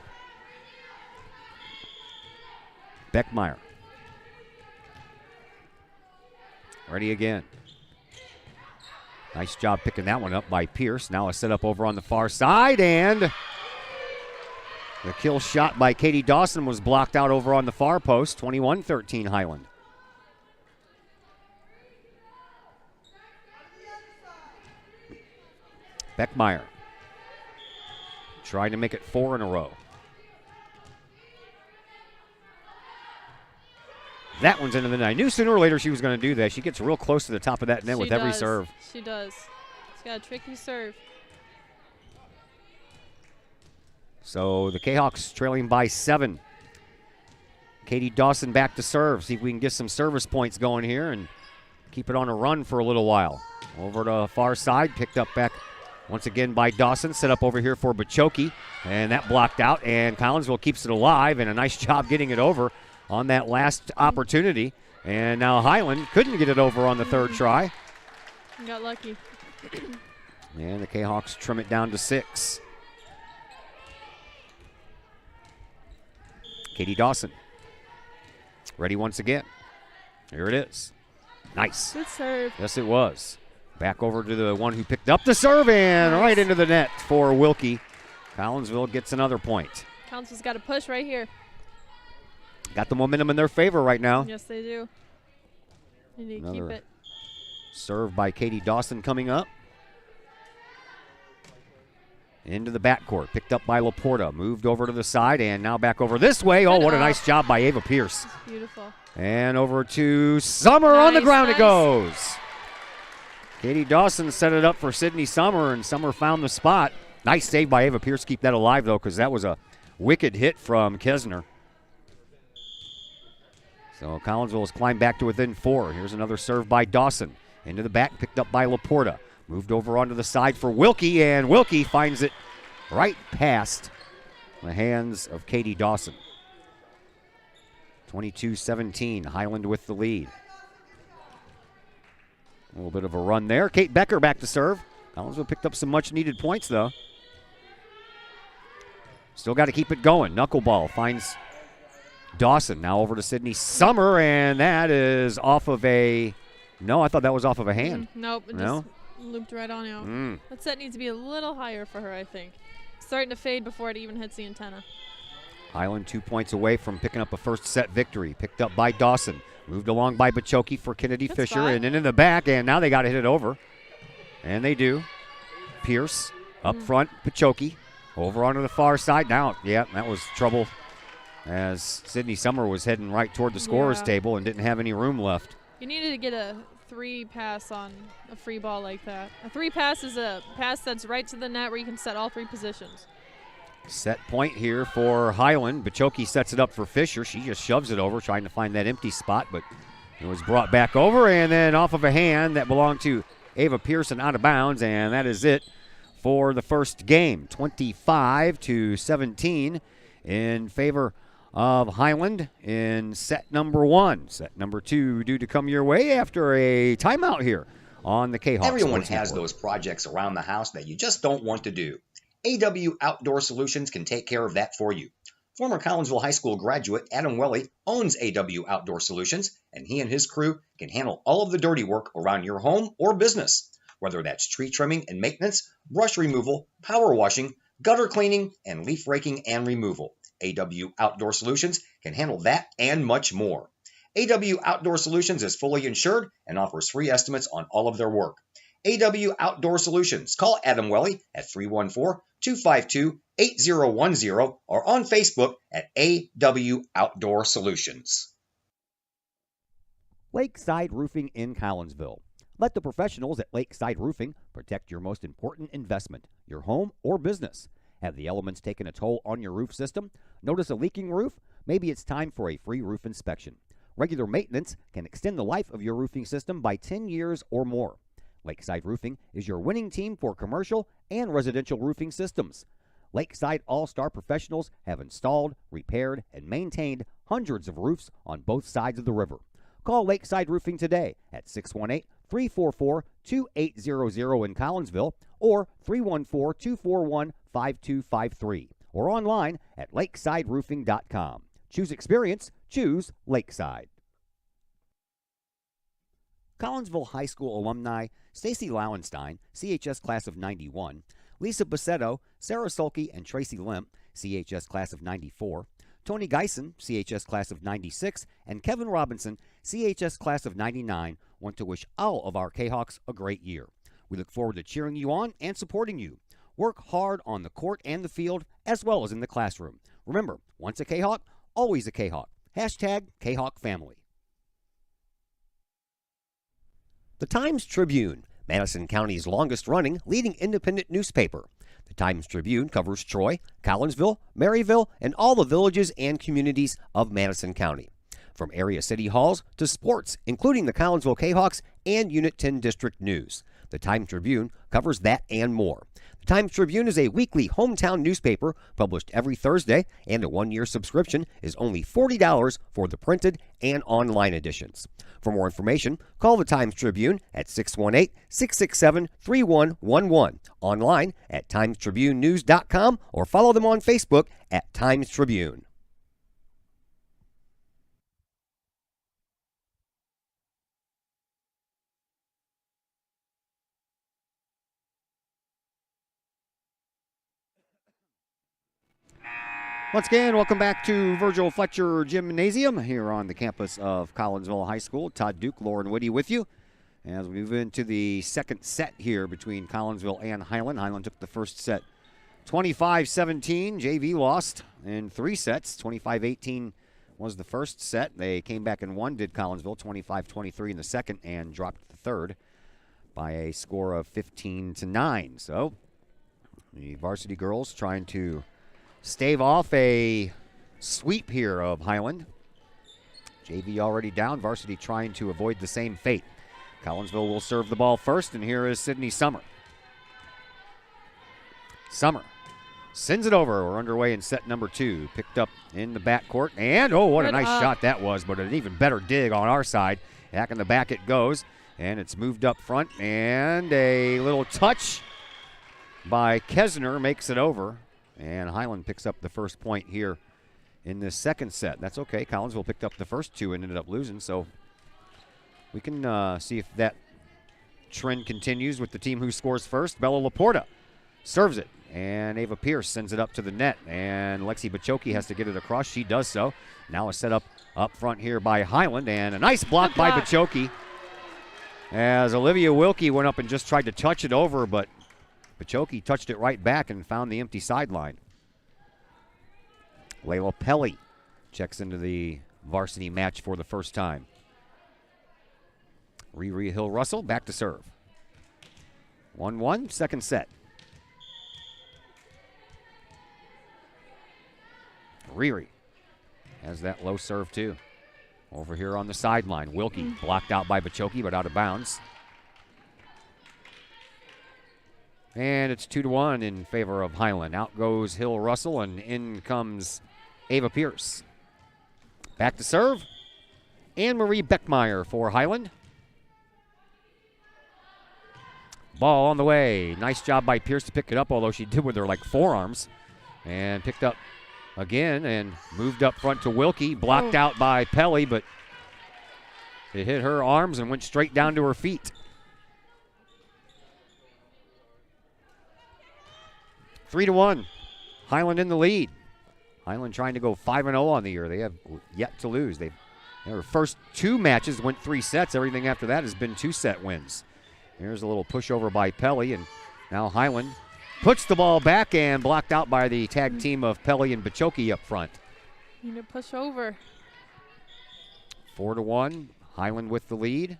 E: Beckmeyer. Ready again. Nice job picking that one up by Pierce. Now a setup over on the far side, and the kill shot by Katie Dawson was blocked out over on the far post. 21-13 Highland. Beckmeyer trying to make it 4 in a row. That one's into the net. I knew sooner or later she was going to do that. She gets real close to the top of that net with every serve.
H: She does. She's got a tricky serve.
E: So the Kahawks trailing by 7. Katie Dawson back to serve. See if we can get some service points going here and keep it on a run for a little while. Over to the far side, picked up back once again by Dawson. Set up over here for Bachoki, and that blocked out, and Collinsville keeps it alive, and a nice job getting it over on that last opportunity. And now Highland couldn't get it over on the third try.
H: Got lucky.
E: And the Kahawks trim it down to 6. Katie Dawson. Ready once again. Here it is. Nice.
H: Good serve.
E: Yes, it was. Back over to the one who picked up the serve, and
H: nice.
E: right into the net for Wilkie. Collinsville gets another point.
H: Collinsville's got to push right here.
E: Got the momentum in their favor right now.
H: Yes, they do. They need to keep it.
E: Serve by Katie Dawson coming up. Into the backcourt. Picked up by Laporta. Moved over to the side, and now back over this way. Oh, what a nice job by Ava Pierce.
H: That's beautiful.
E: And over to Summer. On the ground it goes. Katie Dawson set it up for Sydney Summer, and Summer found the spot. Nice save by Ava Pierce. Keep that alive, though, because that was a wicked hit from Kesner. So Collinsville has climbed back to within 4. Here's another serve by Dawson. Into the back, picked up by Laporta. Moved over onto the side for Wilkie, and Wilkie finds it right past the hands of Katie Dawson. 22-17, Highland with the lead. A little bit of a run there. Kate Becker back to serve. Collinsville picked up some much-needed points, though. Still got to keep it going. Knuckleball finds Dawson. Now over to Sydney Summer, and that is off of a... No, I thought that was off of a hand.
H: Nope, it just looped right on out. That set needs to be a little higher for her, I think. Starting to fade before it even hits the antenna.
E: Highland 2 points away from picking up a first set victory. Picked up by Dawson. Moved along by Bachoki for Kennedy Fisher, and then in the back, and now they got to hit it over. And they do. Pierce up front, Bachoki over onto the far side. Now, yeah, that was trouble as Sydney Summer was heading right toward the scorer's table and didn't have any room left.
H: You needed to get a 3 pass on a free ball like that. A 3 pass is a pass that's right to the net where you can set all 3 positions.
E: Set point here for Highland. Bachoki sets it up for Fisher. She just shoves it over, trying to find that empty spot, but it was brought back over, and then off of a hand that belonged to Ava Pearson out of bounds, and that is it for the first game. 25-17 in favor of Highland in set number 1. Set number 2 due to come your way after a timeout here on the Kahok.
K: Everyone has those projects around the house that you just don't want to do. AW Outdoor Solutions can take care of that for you. Former Collinsville High School graduate Adam Welly owns AW Outdoor Solutions, and he and his crew can handle all of the dirty work around your home or business, whether that's tree trimming and maintenance, brush removal, power washing, gutter cleaning, and leaf raking and removal. AW Outdoor Solutions can handle that and much more. AW Outdoor Solutions is fully insured and offers free estimates on all of their work. AW Outdoor Solutions. Call Adam Welly at 314-252-8010 or on Facebook at AW Outdoor Solutions.
J: Lakeside Roofing in Collinsville. Let the professionals at Lakeside Roofing protect your most important investment, your home or business. Have the elements taken a toll on your roof system? Notice a leaking roof? Maybe it's time for a free roof inspection. Regular maintenance can extend the life of your roofing system by 10 years or more. Lakeside Roofing is your winning team for commercial and residential roofing systems. Lakeside All-Star professionals have installed, repaired, and maintained hundreds of roofs on both sides of the river. Call Lakeside Roofing today at 618-344-2800 in Collinsville or 314-241-5253 or online at lakesideroofing.com. Choose experience, choose Lakeside. Collinsville High School alumni Stacy Lauenstein, CHS class of 91, Lisa Bassetto, Sarah Sulke, and Tracy Limp, CHS class of 94, Tony Geisen, CHS class of 96, and Kevin Robinson, CHS class of 99, want to wish all of our Kahawks a great year. We look forward to cheering you on and supporting you. Work hard on the court and the field, as well as in the classroom. Remember, once a Kahawk, always a Kahawk. Hashtag Kahawk Family. The Times-Tribune, Madison County's longest-running leading independent newspaper. The Times-Tribune covers Troy, Collinsville, Maryville, and all the villages and communities of Madison County. From area city halls to sports, including the Collinsville Kahawks and Unit 10 District News. The Times-Tribune covers that and more. The Times-Tribune is a weekly hometown newspaper published every Thursday, and a one-year subscription is only $40 for the printed and online editions. For more information, call the Times-Tribune at 618-667-3111, online at timestribunenews.com, or follow them on Facebook at Times-Tribune.
E: Once again, welcome back to Virgil Fletcher Gymnasium here on the campus of Collinsville High School. Todd Duke, Lauren Whitty with you as we move into the second set here between Collinsville and Highland. Highland took the first set 25-17. JV lost in 3 sets. 25-18 was the first set. They came back and won, did Collinsville, 25-23 in the second, and dropped the third by a score of 15-9. So the varsity girls trying to stave off a sweep here of Highland. JV already down. Varsity trying to avoid the same fate. Collinsville will serve the ball first, and here is Sydney Summer. Summer sends it over. We're underway in set number 2. Picked up in the backcourt, and oh, what a nice shot that was, but an even better dig on our side. Back in the back it goes, and it's moved up front, and a little touch by Kesner makes it over. And Highland picks up the first point here in this second set. That's okay. Collinsville picked up the first 2 and ended up losing. So we can see if that trend continues with the team who scores first. Bella Laporta serves it. And Ava Pierce sends it up to the net. And Lexi Bachoki has to get it across. She does so. Now a set up front here by Highland. And a nice block by Bachoki. As Olivia Wilkie went up and just tried to touch it over, but Bachoki touched it right back and found the empty sideline. Layla Pelly checks into the varsity match for the first time. Riri Hill-Russell back to serve. 1-1, second set. Riri has that low serve too. Over here on the sideline, Wilkie blocked out by Bachoki but out of bounds. And it's 2-1 in favor of Highland. Out goes Hill-Russell, and in comes Ava Pierce. Back to serve. Anne-Marie Beckmeyer for Highland. Ball on the way. Nice job by Pierce to pick it up, although she did with her forearms. And picked up again and moved up front to Wilkie. Blocked out by Pelly, but it hit her arms and went straight down to her feet. 3-1. Highland in the lead. Highland trying to go 5-0 on the year. They have yet to lose. Their first 2 matches went 3 sets. Everything after that has been 2-set wins. Here's a little pushover by Pelly, and now Highland puts the ball back and blocked out by the tag team of Pelly and Bachoki up front.
H: Need to push over.
E: 4-1. Highland with the lead.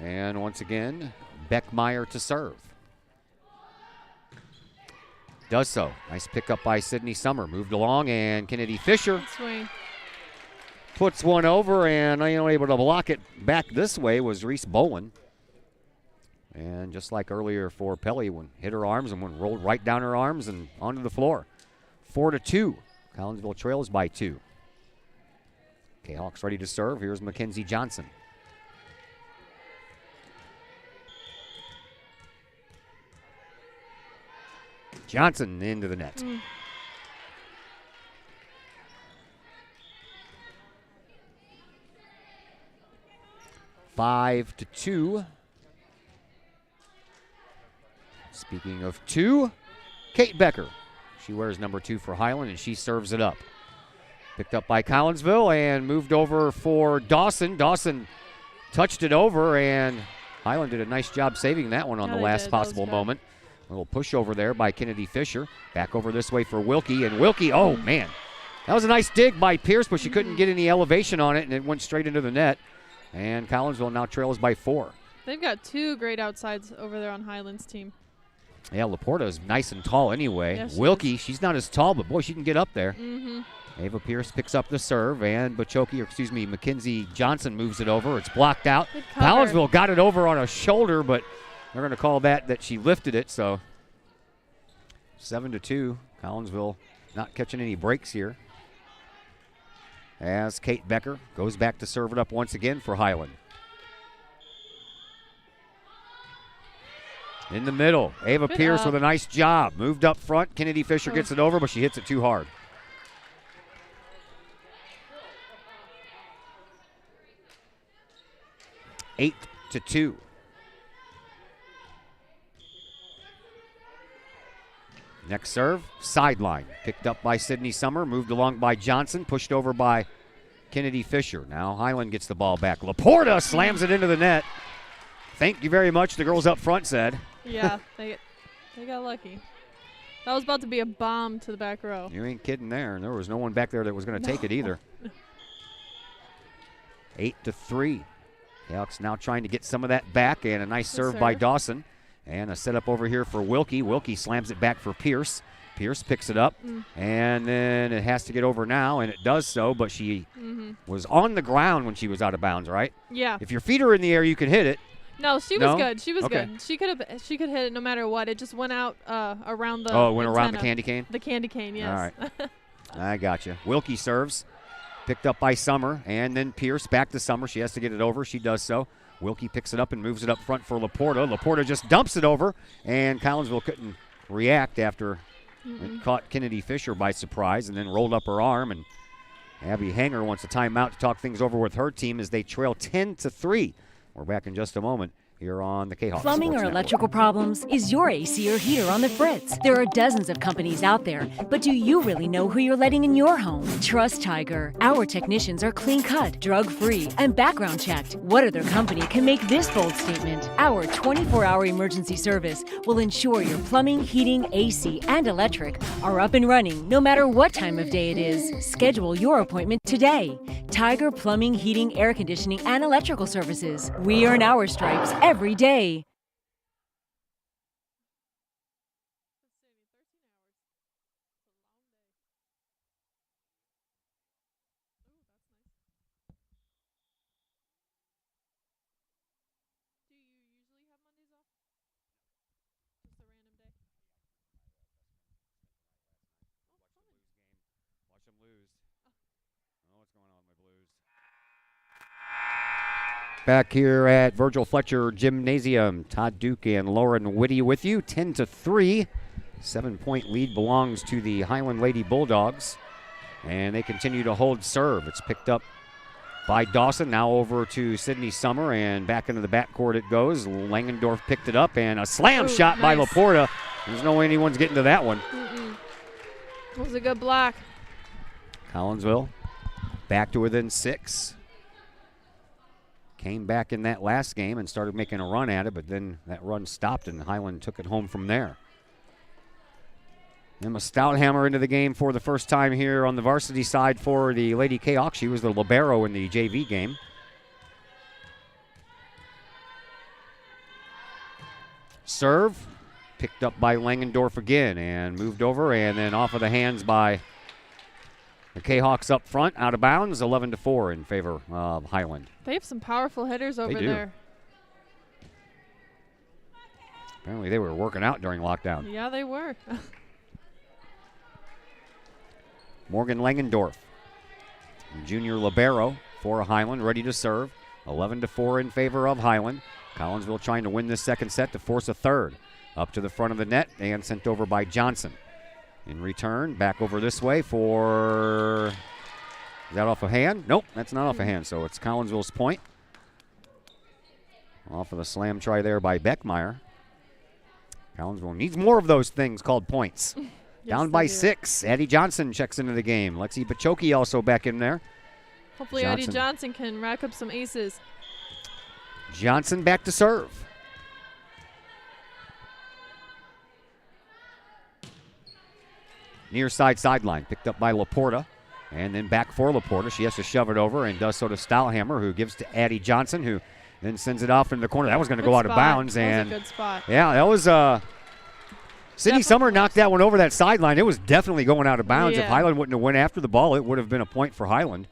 E: And once again, Beckmeyer to serve. Does so. Nice pickup by Sydney Summer. Moved along, and Kennedy Fisher
H: Swing.
E: puts one over, and able to block it back this way was Reese Bolin. And just like earlier for Pelly, hit her arms and rolled right down her arms and onto the floor. 4-2. Collinsville trails by 2. Kahawks ready to serve. Here's Mackenzie Johnson. Johnson into the net. 5-2. Speaking of 2, Kate Becker. She wears number 2 for Highland, and she serves it up. Picked up by Collinsville and moved over for Dawson. Dawson touched it over, and Highland did a nice job saving that one on the last possible moment. A little push over there by Kennedy Fisher. Back over this way for Wilkie, and Wilkie, oh man. That was a nice dig by Pierce, but she couldn't get any elevation on it, and it went straight into the net. And Collinsville now trails by 4.
H: They've got 2 great outsides over there on Highland's team.
E: Yeah, Laporta is nice and tall anyway.
H: Yeah,
E: Wilkie, she's not as tall, but boy, she can get up there.
H: Mm-hmm.
E: Ava Pierce picks up the serve, and Mackenzie Johnson moves it over. It's blocked out. Collinsville got it over on a shoulder, but they're going to call that she lifted it. So 7-2. Collinsville not catching any breaks here. As Kate Becker goes back to serve it up once again for Highland. In the middle, Ava Pierce with a nice job. Moved up front. Kennedy Fisher gets it over, but she hits it too hard. Eight to 2. Next serve, sideline. Picked up by Sydney Summer, moved along by Johnson, pushed over by Kennedy Fisher. Now Highland gets the ball back. Laporta slams it into the net. Thank you very much, the girls up front said.
H: Yeah, they got lucky. That was about to be a bomb to the back row.
E: You ain't kidding there. And there was no one back there that was going to take it either. 8-3. Hawks now trying to get some of that back, and a nice serve by Dawson. And a setup over here for Wilkie. Wilkie slams it back for Pierce. Pierce picks it up, and then it has to get over now, and it does so, but she was on the ground when she was out of bounds, right?
H: Yeah.
E: If your feet are in the air, you can hit it.
H: No, she was good. She was good. She could hit it no matter what. It just went out around the
E: Oh, it went around the candy cane?
H: The candy cane, yes.
E: All right. I got you. Wilkie serves. Picked up by Summer, and then Pierce back to Summer. She has to get it over. She does so. Wilkie picks it up and moves it up front for Laporta. Laporta just dumps it over, and Collinsville couldn't react after it caught Kennedy Fisher by surprise and then rolled up her arm. And Abby Hanger wants a timeout to talk things over with her team as they trail 10-3. We're back in just a moment here on the Kahok
L: Plumbing
E: Sports
L: or
E: Network.
L: electrical problems? Is your AC or heater on the fritz? There are dozens of companies out there, but do you really know who you're letting in your home? Trust Tiger. Our technicians are clean-cut, drug-free, and background checked. What other company can make this bold statement? Our 24-hour emergency service will ensure your plumbing, heating, AC, and electric are up and running no matter what time of day it is. Schedule your appointment today. Tiger Plumbing, Heating, Air Conditioning, and Electrical Services. We earn our stripes every day.
E: Watch them lose. Oh, what's going on with my Blues? Back here at Virgil Fletcher Gymnasium, Todd Duke and Lauren Whitty with you. 10-3. 7-point lead belongs to the Highland Lady Bulldogs. And they continue to hold serve. It's picked up by Dawson. Now over to Sydney Summer, and back into the backcourt it goes. Langendorf picked it up, and a slam shot by Laporta. There's no way anyone's getting to that one.
H: It was a good block.
E: Collinsville back to within 6. Came back in that last game and started making a run at it, but then that run stopped and Highland took it home from there. Emma Stouthammer into the game for the first time here on the varsity side for the Lady Kahawk. She was the libero in the JV game. Serve picked up by Langendorf again and moved over, and then off of the hands by The Kahawks up front, out of bounds, 11-4 in favor of Highland.
H: They have some powerful hitters over there.
E: Apparently they were working out during lockdown.
H: Yeah, they were.
E: Morgan Langendorf, junior libero for Highland, ready to serve. 11-4 in favor of Highland. Collinsville trying to win this second set to force a third. Up to the front of the net and sent over by Johnson. In return, back over this way for, is that off a hand? Nope, that's not off a hand, so it's Collinsville's point. Off of the slam try there by Beckmeyer. Collinsville needs more of those things called points.
H: Yes,
E: Down by
H: they do.
E: 6. Addie Johnson checks into the game. Lexi Pachoki also back in there.
H: Hopefully Eddie Johnson can rack up some aces.
E: Johnson back to serve. Near side sideline, picked up by Laporta. And then back for Laporta. She has to shove it over and does so to Stahlhammer, who gives to Addie Johnson, who then sends it off in the corner. That was going to go out of bounds.
H: That was a good spot.
E: Yeah, that was Sydney Summer knocked that one over that sideline. It was definitely going out of bounds. If Highland wouldn't have went after the ball, it would have been a point for Highland.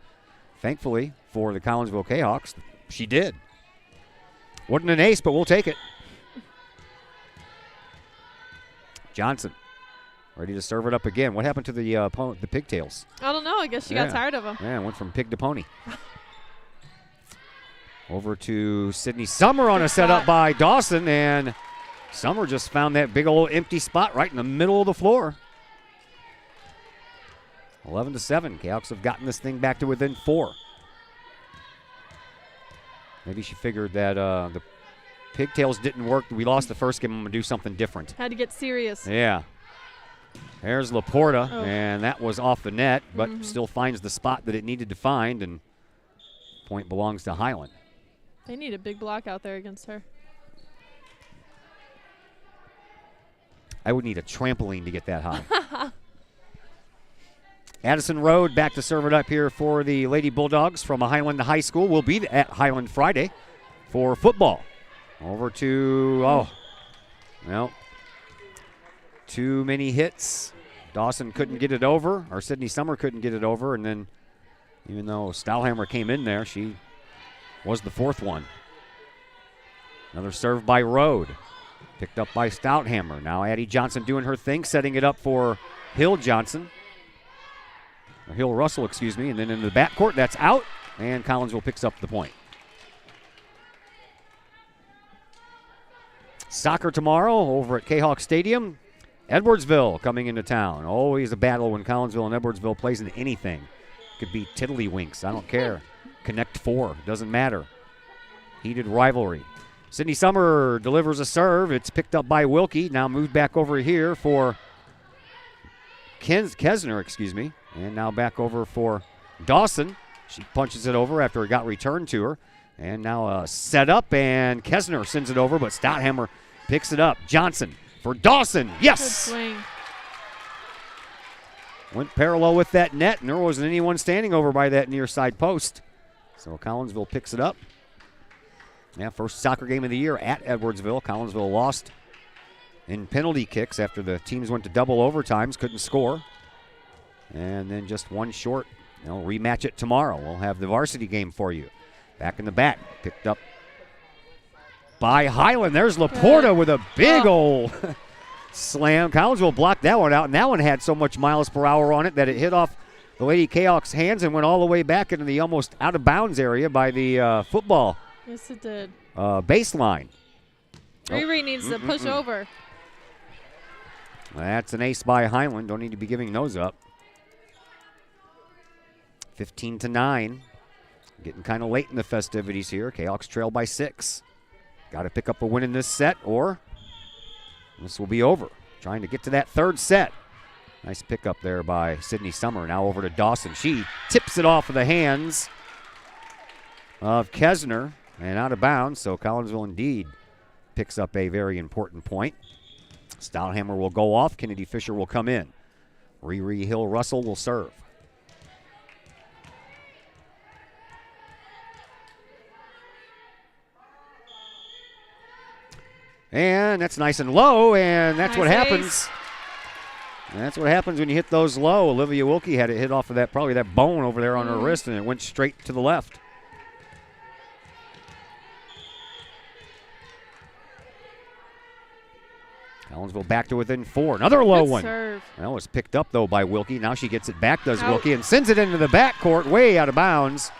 E: Thankfully for the Collinsville Kahawks, she did. Wasn't an ace, but we'll take it. Johnson ready to serve it up again. What happened to the pigtails?
H: I don't know. I guess she got tired of them.
E: Yeah, went from pig to pony. Over to Sydney Summer on a setup by Dawson, and Summer just found that big old empty spot right in the middle of the floor. 11-7. Kahawks have gotten this thing back to within 4. Maybe she figured that the pigtails didn't work. We lost the first game. I'm going to do something different.
H: Had to get serious.
E: Yeah. There's Laporta, and that was off the net, but still finds the spot that it needed to find, and point belongs to Highland.
H: They need a big block out there against her.
E: I would need a trampoline to get that high. Addison Road back to serve it up here for the Lady Bulldogs from a Highland High School. We'll be at Highland Friday for football. Over to, too many hits. Dawson couldn't get it over, or Sydney Summer couldn't get it over, and then even though Stahlhammer came in there, she was the fourth one. Another serve by Road. Picked up by Stouthammer. Now Addie Johnson doing her thing, setting it up for Hill Johnson. Or Hill Russell, excuse me. And then in the backcourt, that's out. And Collinsville picks up the point. Soccer tomorrow over at Kahawk Stadium. Edwardsville coming into town. Always a battle when Collinsville and Edwardsville plays in anything. Could be tiddlywinks. I don't care. Connect 4. Doesn't matter. Heated rivalry. Sydney Summer delivers a serve. It's picked up by Wilkie. Now moved back over here for Kesner, And now back over for Dawson. She punches it over after it got returned to her. And now a set up, and Kesner sends it over, but Stouthammer picks it up. Johnson for Dawson. Yes!
H: Good swing.
E: Went parallel with that net, and there wasn't anyone standing over by that near side post. So Collinsville picks it up. Yeah, first soccer game of the year at Edwardsville. Collinsville lost in penalty kicks after the teams went to double overtimes, couldn't score. And then just one short. Rematch it tomorrow. We'll have the varsity game for you. Back in the back, picked up by Highland. There's Laporta with a big old slam. Collinsville blocked that one out, and that one had so much miles per hour on it that it hit off the Lady Kahawks' hands and went all the way back into the almost out of bounds area by the football.
H: Yes, it did.
E: Baseline.
H: Riri needs to push over.
E: That's an ace by Highland. Don't need to be giving those up. 15-9. Getting kind of late in the festivities here. Kahawks trail by 6. Got to pick up a win in this set, or this will be over. Trying to get to that third set. Nice pickup there by Sydney Summer. Now over to Dawson. She tips it off of the hands of Kesner. And out of bounds, so Collinsville indeed picks up a very important point. Stouthammer will go off. Kennedy Fisher will come in. Riri Hill Russell will serve. And that's nice and low, and that's
H: Nice
E: what happens.
H: ace.
E: And that's what happens when you hit those low. Olivia Wilkie had it hit off of that, probably that bone over there on her wrist, and it went straight to the left. Collinsville back to within 4. Another low one.
H: Serve.
E: That was picked up, though, by Wilkie. Now she gets it back, does Wilkie, and sends it into the backcourt, way out of bounds.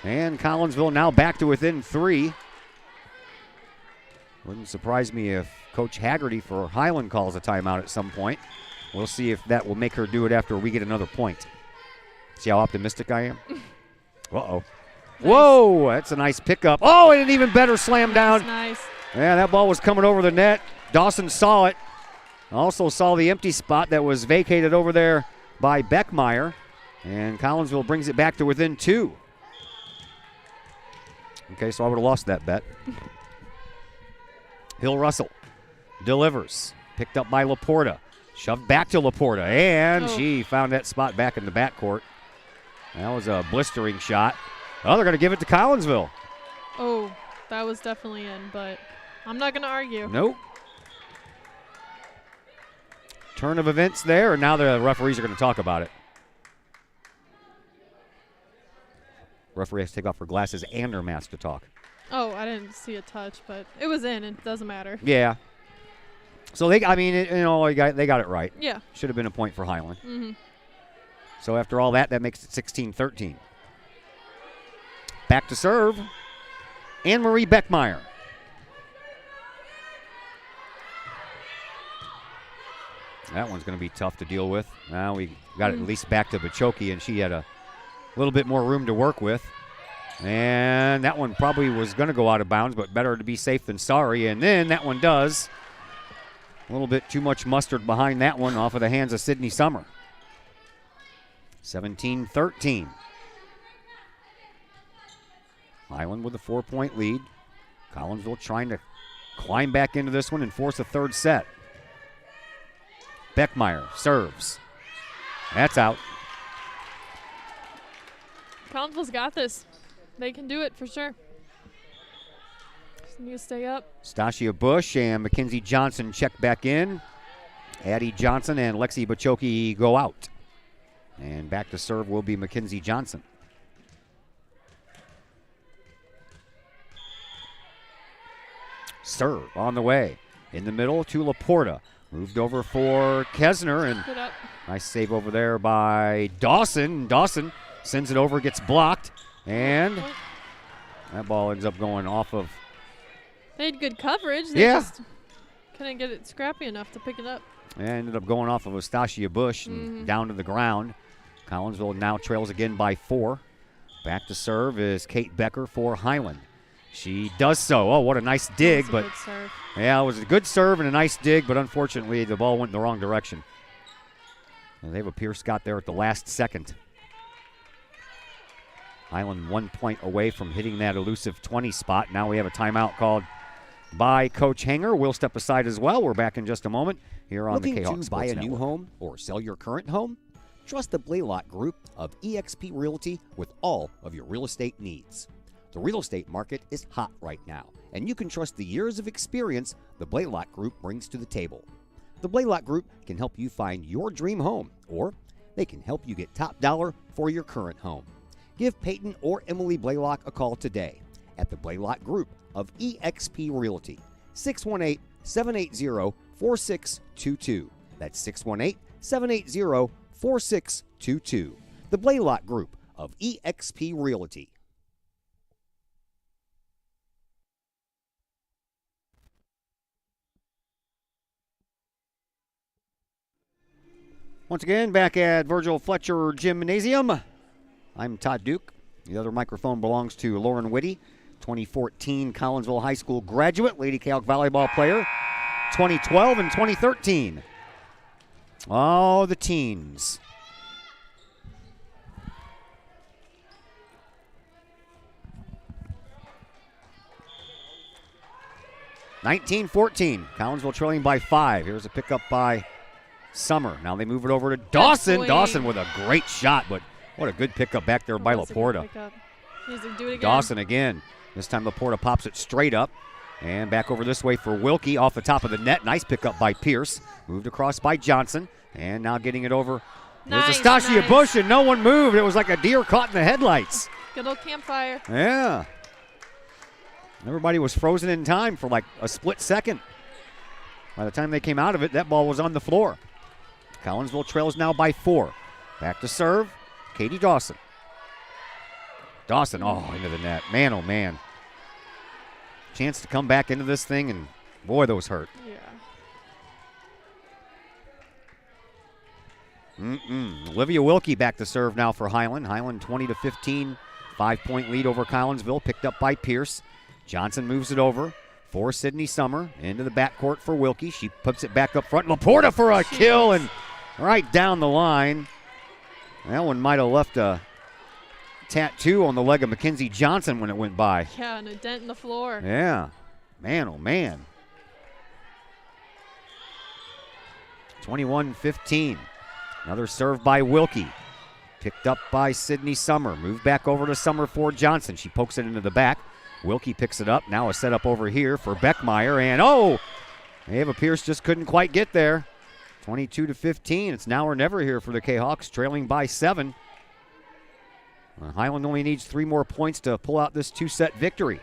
E: And Collinsville now back to within 3. Wouldn't surprise me if Coach Haggerty for Highland calls a timeout at some point. We'll see if that will make her do it after we get another point. See how optimistic I am? Uh-oh. Nice. Whoa, that's a nice pickup. Oh, and an even better slam down.
H: Nice.
E: Yeah, that ball was coming over the net. Dawson saw it. Also saw the empty spot that was vacated over there by Beckmeyer. And Collinsville brings it back to within 2. Okay, so I would have lost that bet. Hill Russell delivers. Picked up by Laporta. Shoved back to Laporta. And she found that spot back in the backcourt. That was a blistering shot. Oh, they're going to give it to Collinsville.
H: Oh, that was definitely in, but I'm not going to argue.
E: Nope. Turn of events there, and now the referees are going to talk about it. Referee has to take off her glasses and her mask to talk.
H: Oh, I didn't see a touch, but it was in. It doesn't matter.
E: Yeah. So they got it right.
H: Yeah.
E: Should have been a point for Highland.
H: Mm-hmm.
E: So after all that makes it 16-13. Back to serve, Anne-Marie Beckmeyer. That one's going to be tough to deal with. Now we got it at least back to Bachoki, and she had a little bit more room to work with. And that one probably was going to go out of bounds, but better to be safe than sorry. And then that one does. A little bit too much mustard behind that one off of the hands of Sydney Summer. 17-13. Highland with a 4-point lead. Collinsville trying to climb back into this one and force a third set. Beckmeyer serves. That's out.
H: Collinsville's got this. They can do it for sure. Just need to stay up.
E: Stasia Bush and Mackenzie Johnson check back in. Addie Johnson and Lexi Bachoki go out. And back to serve will be Mackenzie Johnson. Serve on the way. In the middle to Laporta. Moved over for Kesner, and nice save over there by Dawson. Dawson sends it over, gets blocked, and that ball ends up going off of.
H: They had good coverage. They just couldn't get it scrappy enough to pick it up.
E: And ended up going off of Astasia Bush and down to the ground. Collinsville now trails again by 4. Back to serve is Kate Becker for Highland. She does so. Oh, what a nice dig. But
H: good serve.
E: Yeah, it was a good serve and a nice dig, but unfortunately the ball went in the wrong direction. And they have a Pierce got there at the last second. Highland 1 point away from hitting that elusive 20 spot. Now we have a timeout called by Coach Hanger. We'll step aside as well. We're back in just a moment here on the Kahok Sports
J: Looking to buy a
E: Network.
J: new home or sell your current home? Trust the Blaylock Group of eXp Realty with all of your real estate needs. The real estate market is hot right now, and you can trust the years of experience the Blaylock Group brings to the table. The Blaylock Group can help you find your dream home, or they can help you get top dollar for your current home. Give Peyton or Emily Blaylock a call today at the Blaylock Group of eXp Realty, 618-780-4622. That's 618-780-4622. The Blaylock Group of eXp Realty.
E: Once again, back at Virgil Fletcher Gymnasium. I'm Todd Duke. The other microphone belongs to Lauren Whitty, 2014 Collinsville High School graduate, Lady Kahok volleyball player, 2012 and 2013. Oh, the teens. (19-14). Collinsville trailing by 5. Here's a pickup by Summer. Now they move it over to Dawson. Dawson with a great shot, but what a good pickup back there by Laporta.
H: Needs to do it again.
E: Dawson again. This time Laporta pops it straight up. And back over this way for Wilkie off the top of the net. Nice pickup by Pierce. Moved across by Johnson. And now getting it over.
H: Nice,
E: There's Astasia
H: nice.
E: Bush, and no one moved. It was like a deer caught in the headlights.
H: Good old campfire.
E: Yeah. Everybody was frozen in time for like a split second. By the time they came out of it, that ball was on the floor. Collinsville trails now by 4. Back to serve, Katie Dawson. Dawson, into the net. Man, oh, man. Chance to come back into this thing, and boy, those hurt.
H: Yeah.
E: Olivia Wilkie back to serve now for Highland. Highland 20-15, 5-point lead over Collinsville, picked up by Pierce. Johnson moves it over for Sydney Summer into the backcourt for Wilkie. She puts it back up front. Laporta for a kill and right down the line. That one might have left a tattoo on the leg of Mackenzie Johnson when it went by.
H: Yeah, and a dent in the floor.
E: Yeah. Man, oh, man. 21-15. Another serve by Wilkie. Picked up by Sydney Summer. Moved back over to Summer for Johnson. She pokes it into the back. Wilkie picks it up. Now a setup over here for Beckmeyer. And, Ava Pierce just couldn't quite get there. 22-15. It's now or never here for the Kahawks, trailing by 7. Highland only needs 3 more points to pull out this 2-set victory.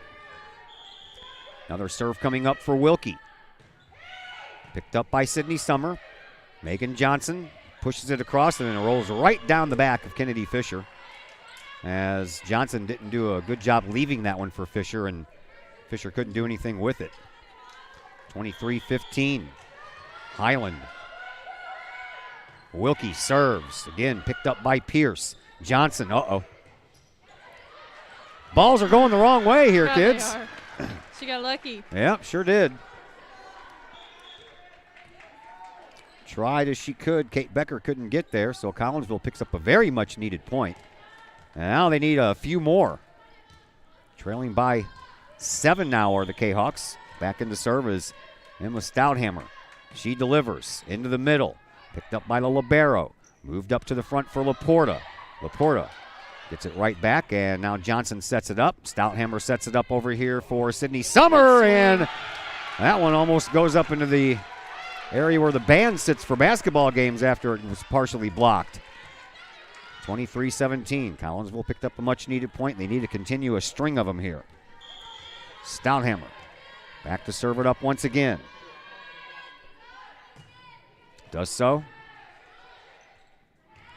E: Another serve coming up for Wilkie. Picked up by Sydney Summer. Megan Johnson pushes it across and then it rolls right down the back of Kennedy Fisher, as Johnson didn't do a good job leaving that one for Fisher, and Fisher couldn't do anything with it. 23-15. Highland. Wilkie serves. Again, picked up by Pierce. Johnson, balls are going the wrong way here,
H: Yeah,
E: kids.
H: they are. She got lucky.
E: Yep, sure did. Tried as she could. Kate Becker couldn't get there, so Collinsville picks up a very much needed point. And now they need a few more. Trailing by 7 now are the Kahawks. Back into serve is Emma Stouthammer. She delivers into the middle. Picked up by the libero. Moved up to the front for Laporta. Laporta gets it right back, and now Johnson sets it up. Stouthammer sets it up over here for Sydney Summer, and that one almost goes up into the area where the band sits for basketball games after it was partially blocked. 23-17. Collinsville picked up a much-needed point. They need to continue a string of them here. Stouthammer back to serve it up once again. Does so.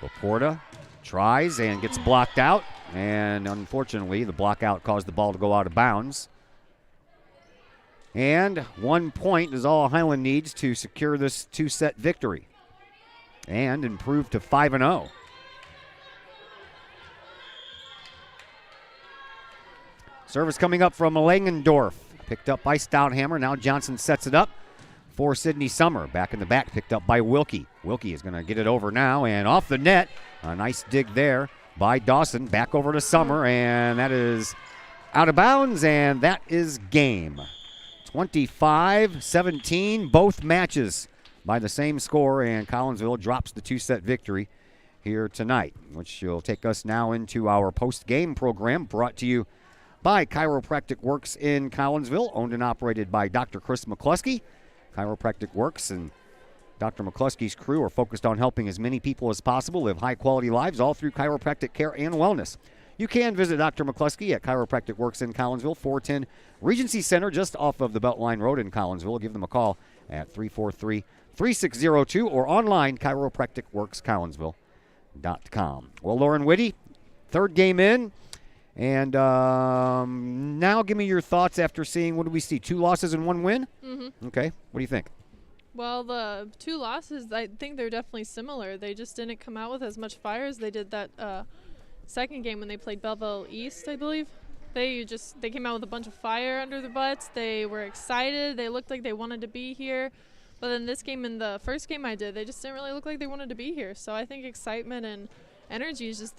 E: Laporta tries and gets blocked out. And unfortunately, the block out caused the ball to go out of bounds. And 1 point is all Highland needs to secure this 2-set victory and improve to 5-0. Service coming up from Langendorf. Picked up by Stouthammer. Now Johnson sets it up for Sydney Summer. Back in the back, picked up by Wilkie. Wilkie is going to get it over now and off the net. A nice dig there by Dawson. Back over to Summer, and that is out of bounds, and that is game. 25-17, both matches by the same score, and Collinsville drops the 2-set victory here tonight, which will take us now into our post-game program brought to you by Chiropractic Works in Collinsville, owned and operated by Dr. Chris McCluskey. Chiropractic Works and Dr. McCluskey's crew are focused on helping as many people as possible live high-quality lives all through chiropractic care and wellness. You can visit Dr. McCluskey at Chiropractic Works in Collinsville, 410 Regency Center, just off of the Beltline Road in Collinsville. Give them a call at 343-3602 or online, chiropracticworkscollinsville.com. Well, Lauren Whitty, third game in. And now give me your thoughts after seeing, what do we see, 2 losses and 1 win?
H: Mm-hmm.
E: Okay. What do you think?
H: Well, the 2 losses, I think they're definitely similar. They just didn't come out with as much fire as they did that second game when they played Belleville East, I believe. They came out with a bunch of fire under their butts. They were excited. They looked like they wanted to be here. But then this game and the first game I did, they just didn't really look like they wanted to be here. So I think excitement and energy is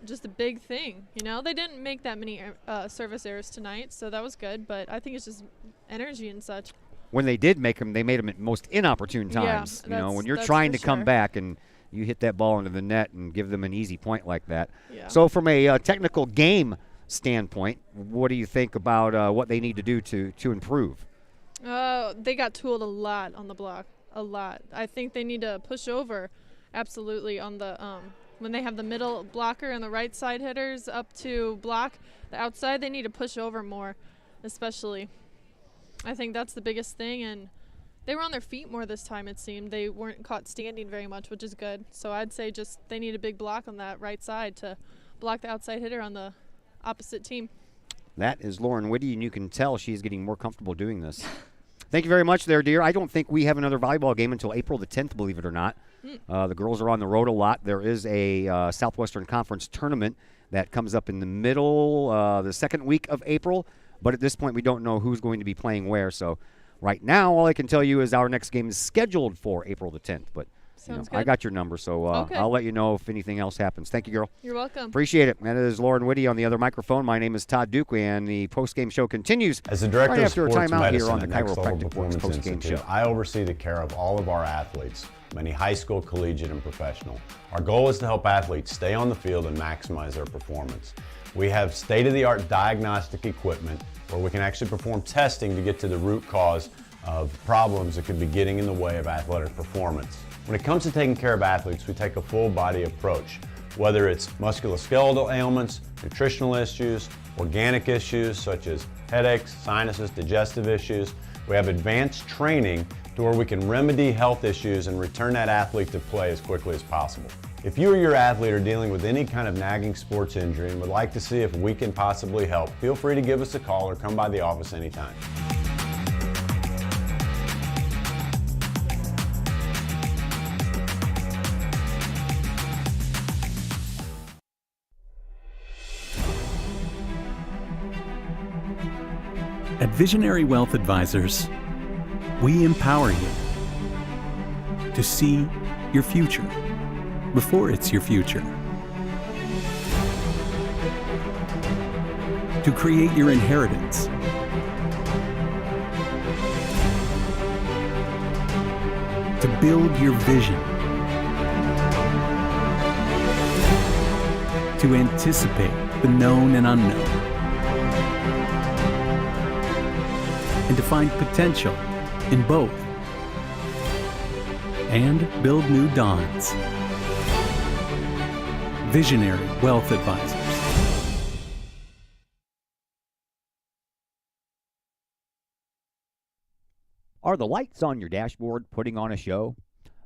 H: just a big thing. You know, they didn't make that many service errors tonight, so that was good. But I think it's just energy and such.
E: When they did make them, they made them at most inopportune times.
H: Yeah,
E: you know, when you're trying to come back and you hit that ball into the net and give them an easy point like that.
H: Yeah.
E: So from a technical game standpoint, what do you think about what they need to do to improve?
H: They got tooled a lot on the block. a lot. I think they need to push over, absolutely, on the when they have the middle blocker and the right side hitters up to block the outside. They need to push over more, especially. I think that's the biggest thing, and they were on their feet more this time, it seemed. They weren't caught standing very much, which is good. So I'd say just they need a big block on that right side to block the outside hitter on the opposite team. That is Lauren Whitty, and you can tell she's getting more comfortable doing this. Thank you very much there, dear. I don't think we have another volleyball game until April the 10th, believe it or not. The girls are on the road a lot. There is a Southwestern Conference tournament that comes up in the middle, the second week of April. But at this point, we don't know who's going to be playing where. So right now, all I can tell you is our next game is scheduled for April the 10th. But I got your number, so I'll let you know if anything else happens. Thank you, girl. You're welcome. Appreciate it. That is Lauren Whitty on the other microphone. My name is Todd Duke, and the postgame show continues
M: as the director
H: right
M: of
H: after a
M: sports
H: timeout
M: medicine
H: here on the
M: at Next Level
H: Chiropractic Works
M: Performance
H: postgame
M: Institute.
H: show.
M: I oversee the care of all of our athletes, many high school, collegiate, and professional. Our goal is to help athletes stay on the field and maximize their performance. We have state-of-the-art diagnostic equipment where we can actually perform testing to get to the root cause of problems that could be getting in the way of athletic performance. When it comes to taking care of athletes, we take a full body approach, whether it's musculoskeletal ailments, nutritional issues, organic issues such as headaches, sinuses, digestive issues. We have advanced training to where we can remedy health issues and return that athlete to play as quickly as possible. If you or your athlete are dealing with any kind of nagging sports injury and would like to see if we can possibly help, feel free to give us a call or come by the office anytime.
N: At Visionary Wealth Advisors, we empower you to see your future before it's your future, to create your inheritance, to build your vision, to anticipate the known and unknown, and to find potential in both, and build new dawns. Visionary Wealth Advisors.
J: Are the lights on your dashboard putting on a show?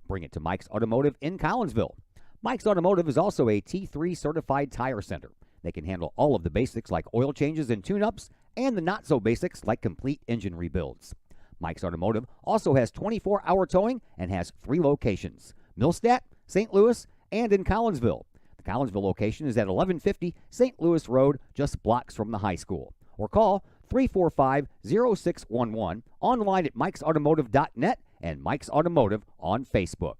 J: Bring it to Mike's Automotive in Collinsville. Mike's Automotive is also a T3 certified tire center. They can handle all of the basics like oil changes and tune-ups, and the not-so-basics like complete engine rebuilds. Mike's Automotive also has 24-hour towing and has 3 locations: Millstadt, St. Louis, and in Collinsville. The Collinsville location is at 1150 St. Louis Road, just blocks from the high school. Or call 345-0611, online at mikesautomotive.net and Mike's Automotive on Facebook.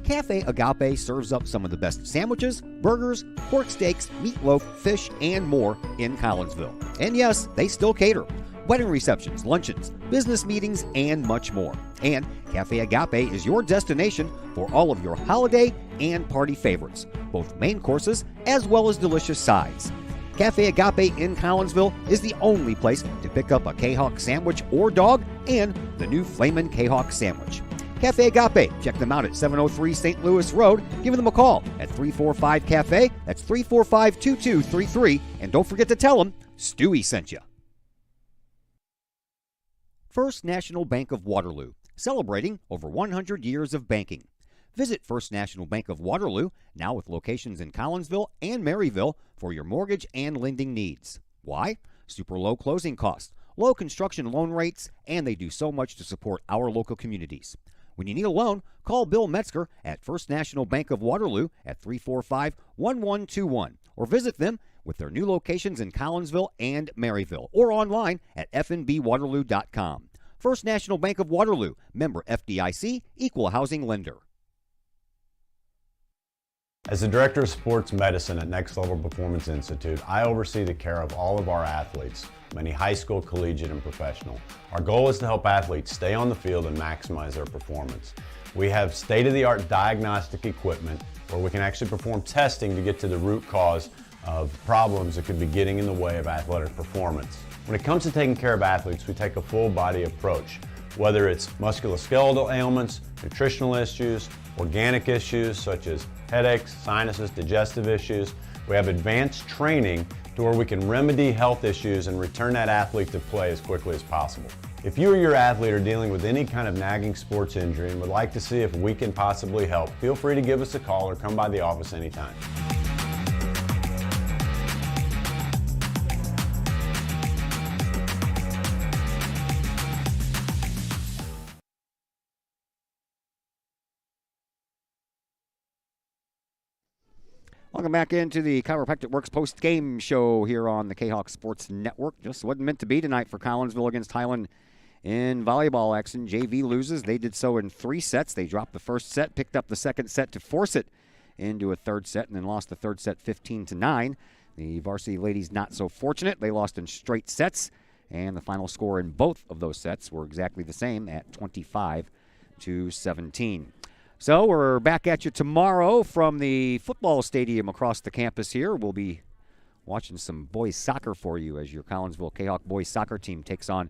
J: Cafe Agape serves up some of the best sandwiches, burgers, pork steaks, meatloaf, fish, and more in Collinsville. And yes, they still cater. Wedding receptions, luncheons, business meetings, and much more. And Cafe Agape is your destination for all of your holiday and party favorites, both main courses as well as delicious sides. Cafe Agape in Collinsville is the only place to pick up a Kahok sandwich or dog and the new Flamin' Kahok sandwich. Cafe Agape, check them out at 703 St. Louis Road. Give them a call at 345-CAFE. That's 345-2233. And don't forget to tell them Stewie sent you. First National Bank of Waterloo, celebrating over 100 years of banking. Visit First National Bank of Waterloo, now with locations in Collinsville and Maryville, for your mortgage and lending needs. Why? Super low closing costs, low construction loan rates, and they do so much to support our local communities. When you need a loan, call Bill Metzger at First National Bank of Waterloo at 345-1121, or visit them with their new locations in Collinsville and Maryville, or online at fnbwaterloo.com. First National Bank of Waterloo, member FDIC, equal housing lender.
M: As the director of sports medicine at Next Level Performance Institute, I oversee the care of all of our athletes, many high school, collegiate, and professional. Our goal is to help athletes stay on the field and maximize their performance. We have state-of-the-art diagnostic equipment where we can actually perform testing to get to the root cause of problems that could be getting in the way of athletic performance. When it comes to taking care of athletes, we take a full body approach, Whether it's musculoskeletal ailments, nutritional issues, organic issues such as headaches, sinuses, digestive issues, we have advanced training to where we can remedy health issues and return that athlete to play as quickly as possible. If you or your athlete are dealing with any kind of nagging sports injury and would like to see if we can possibly help, feel free to give us a call or come by the office anytime.
E: Welcome back into the Chiropractic Works post-game show here on the Kahok Sports Network. Just wasn't meant to be tonight for Collinsville against Highland in volleyball action. JV loses. They did so in 3 sets. They dropped the first set, picked up the second set to force it into a third set, and then lost the third set 15-9. The varsity ladies not so fortunate. They lost in straight sets, and the final score in both of those sets were exactly the same at 25-17. So we're back at you tomorrow from the football stadium across the campus here. We'll be watching some boys soccer for you as your Collinsville Kahok boys soccer team takes on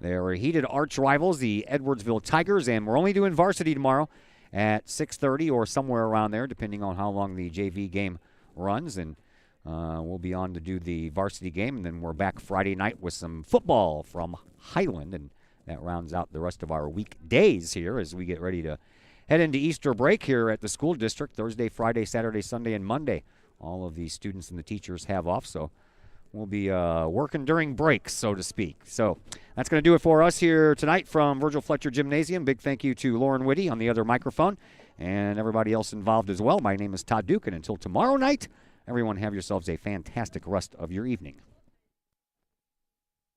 E: their heated arch rivals, the Edwardsville Tigers, and we're only doing varsity tomorrow at 6:30 or somewhere around there, depending on how long the JV game runs, and we'll be on to do the varsity game, and then we're back Friday night with some football from Highland, and that rounds out the rest of our weekdays here as we get ready to head into Easter break here at the school district. Thursday, Friday, Saturday, Sunday, and Monday. All of the students and the teachers have off, so we'll be working during breaks, so to speak. So that's going to do it for us here tonight from Virgil Fletcher Gymnasium. Big thank you to Lauren Whitty on the other microphone and everybody else involved as well. My name is Todd Duke, and until tomorrow night, everyone have yourselves a fantastic rest of your evening.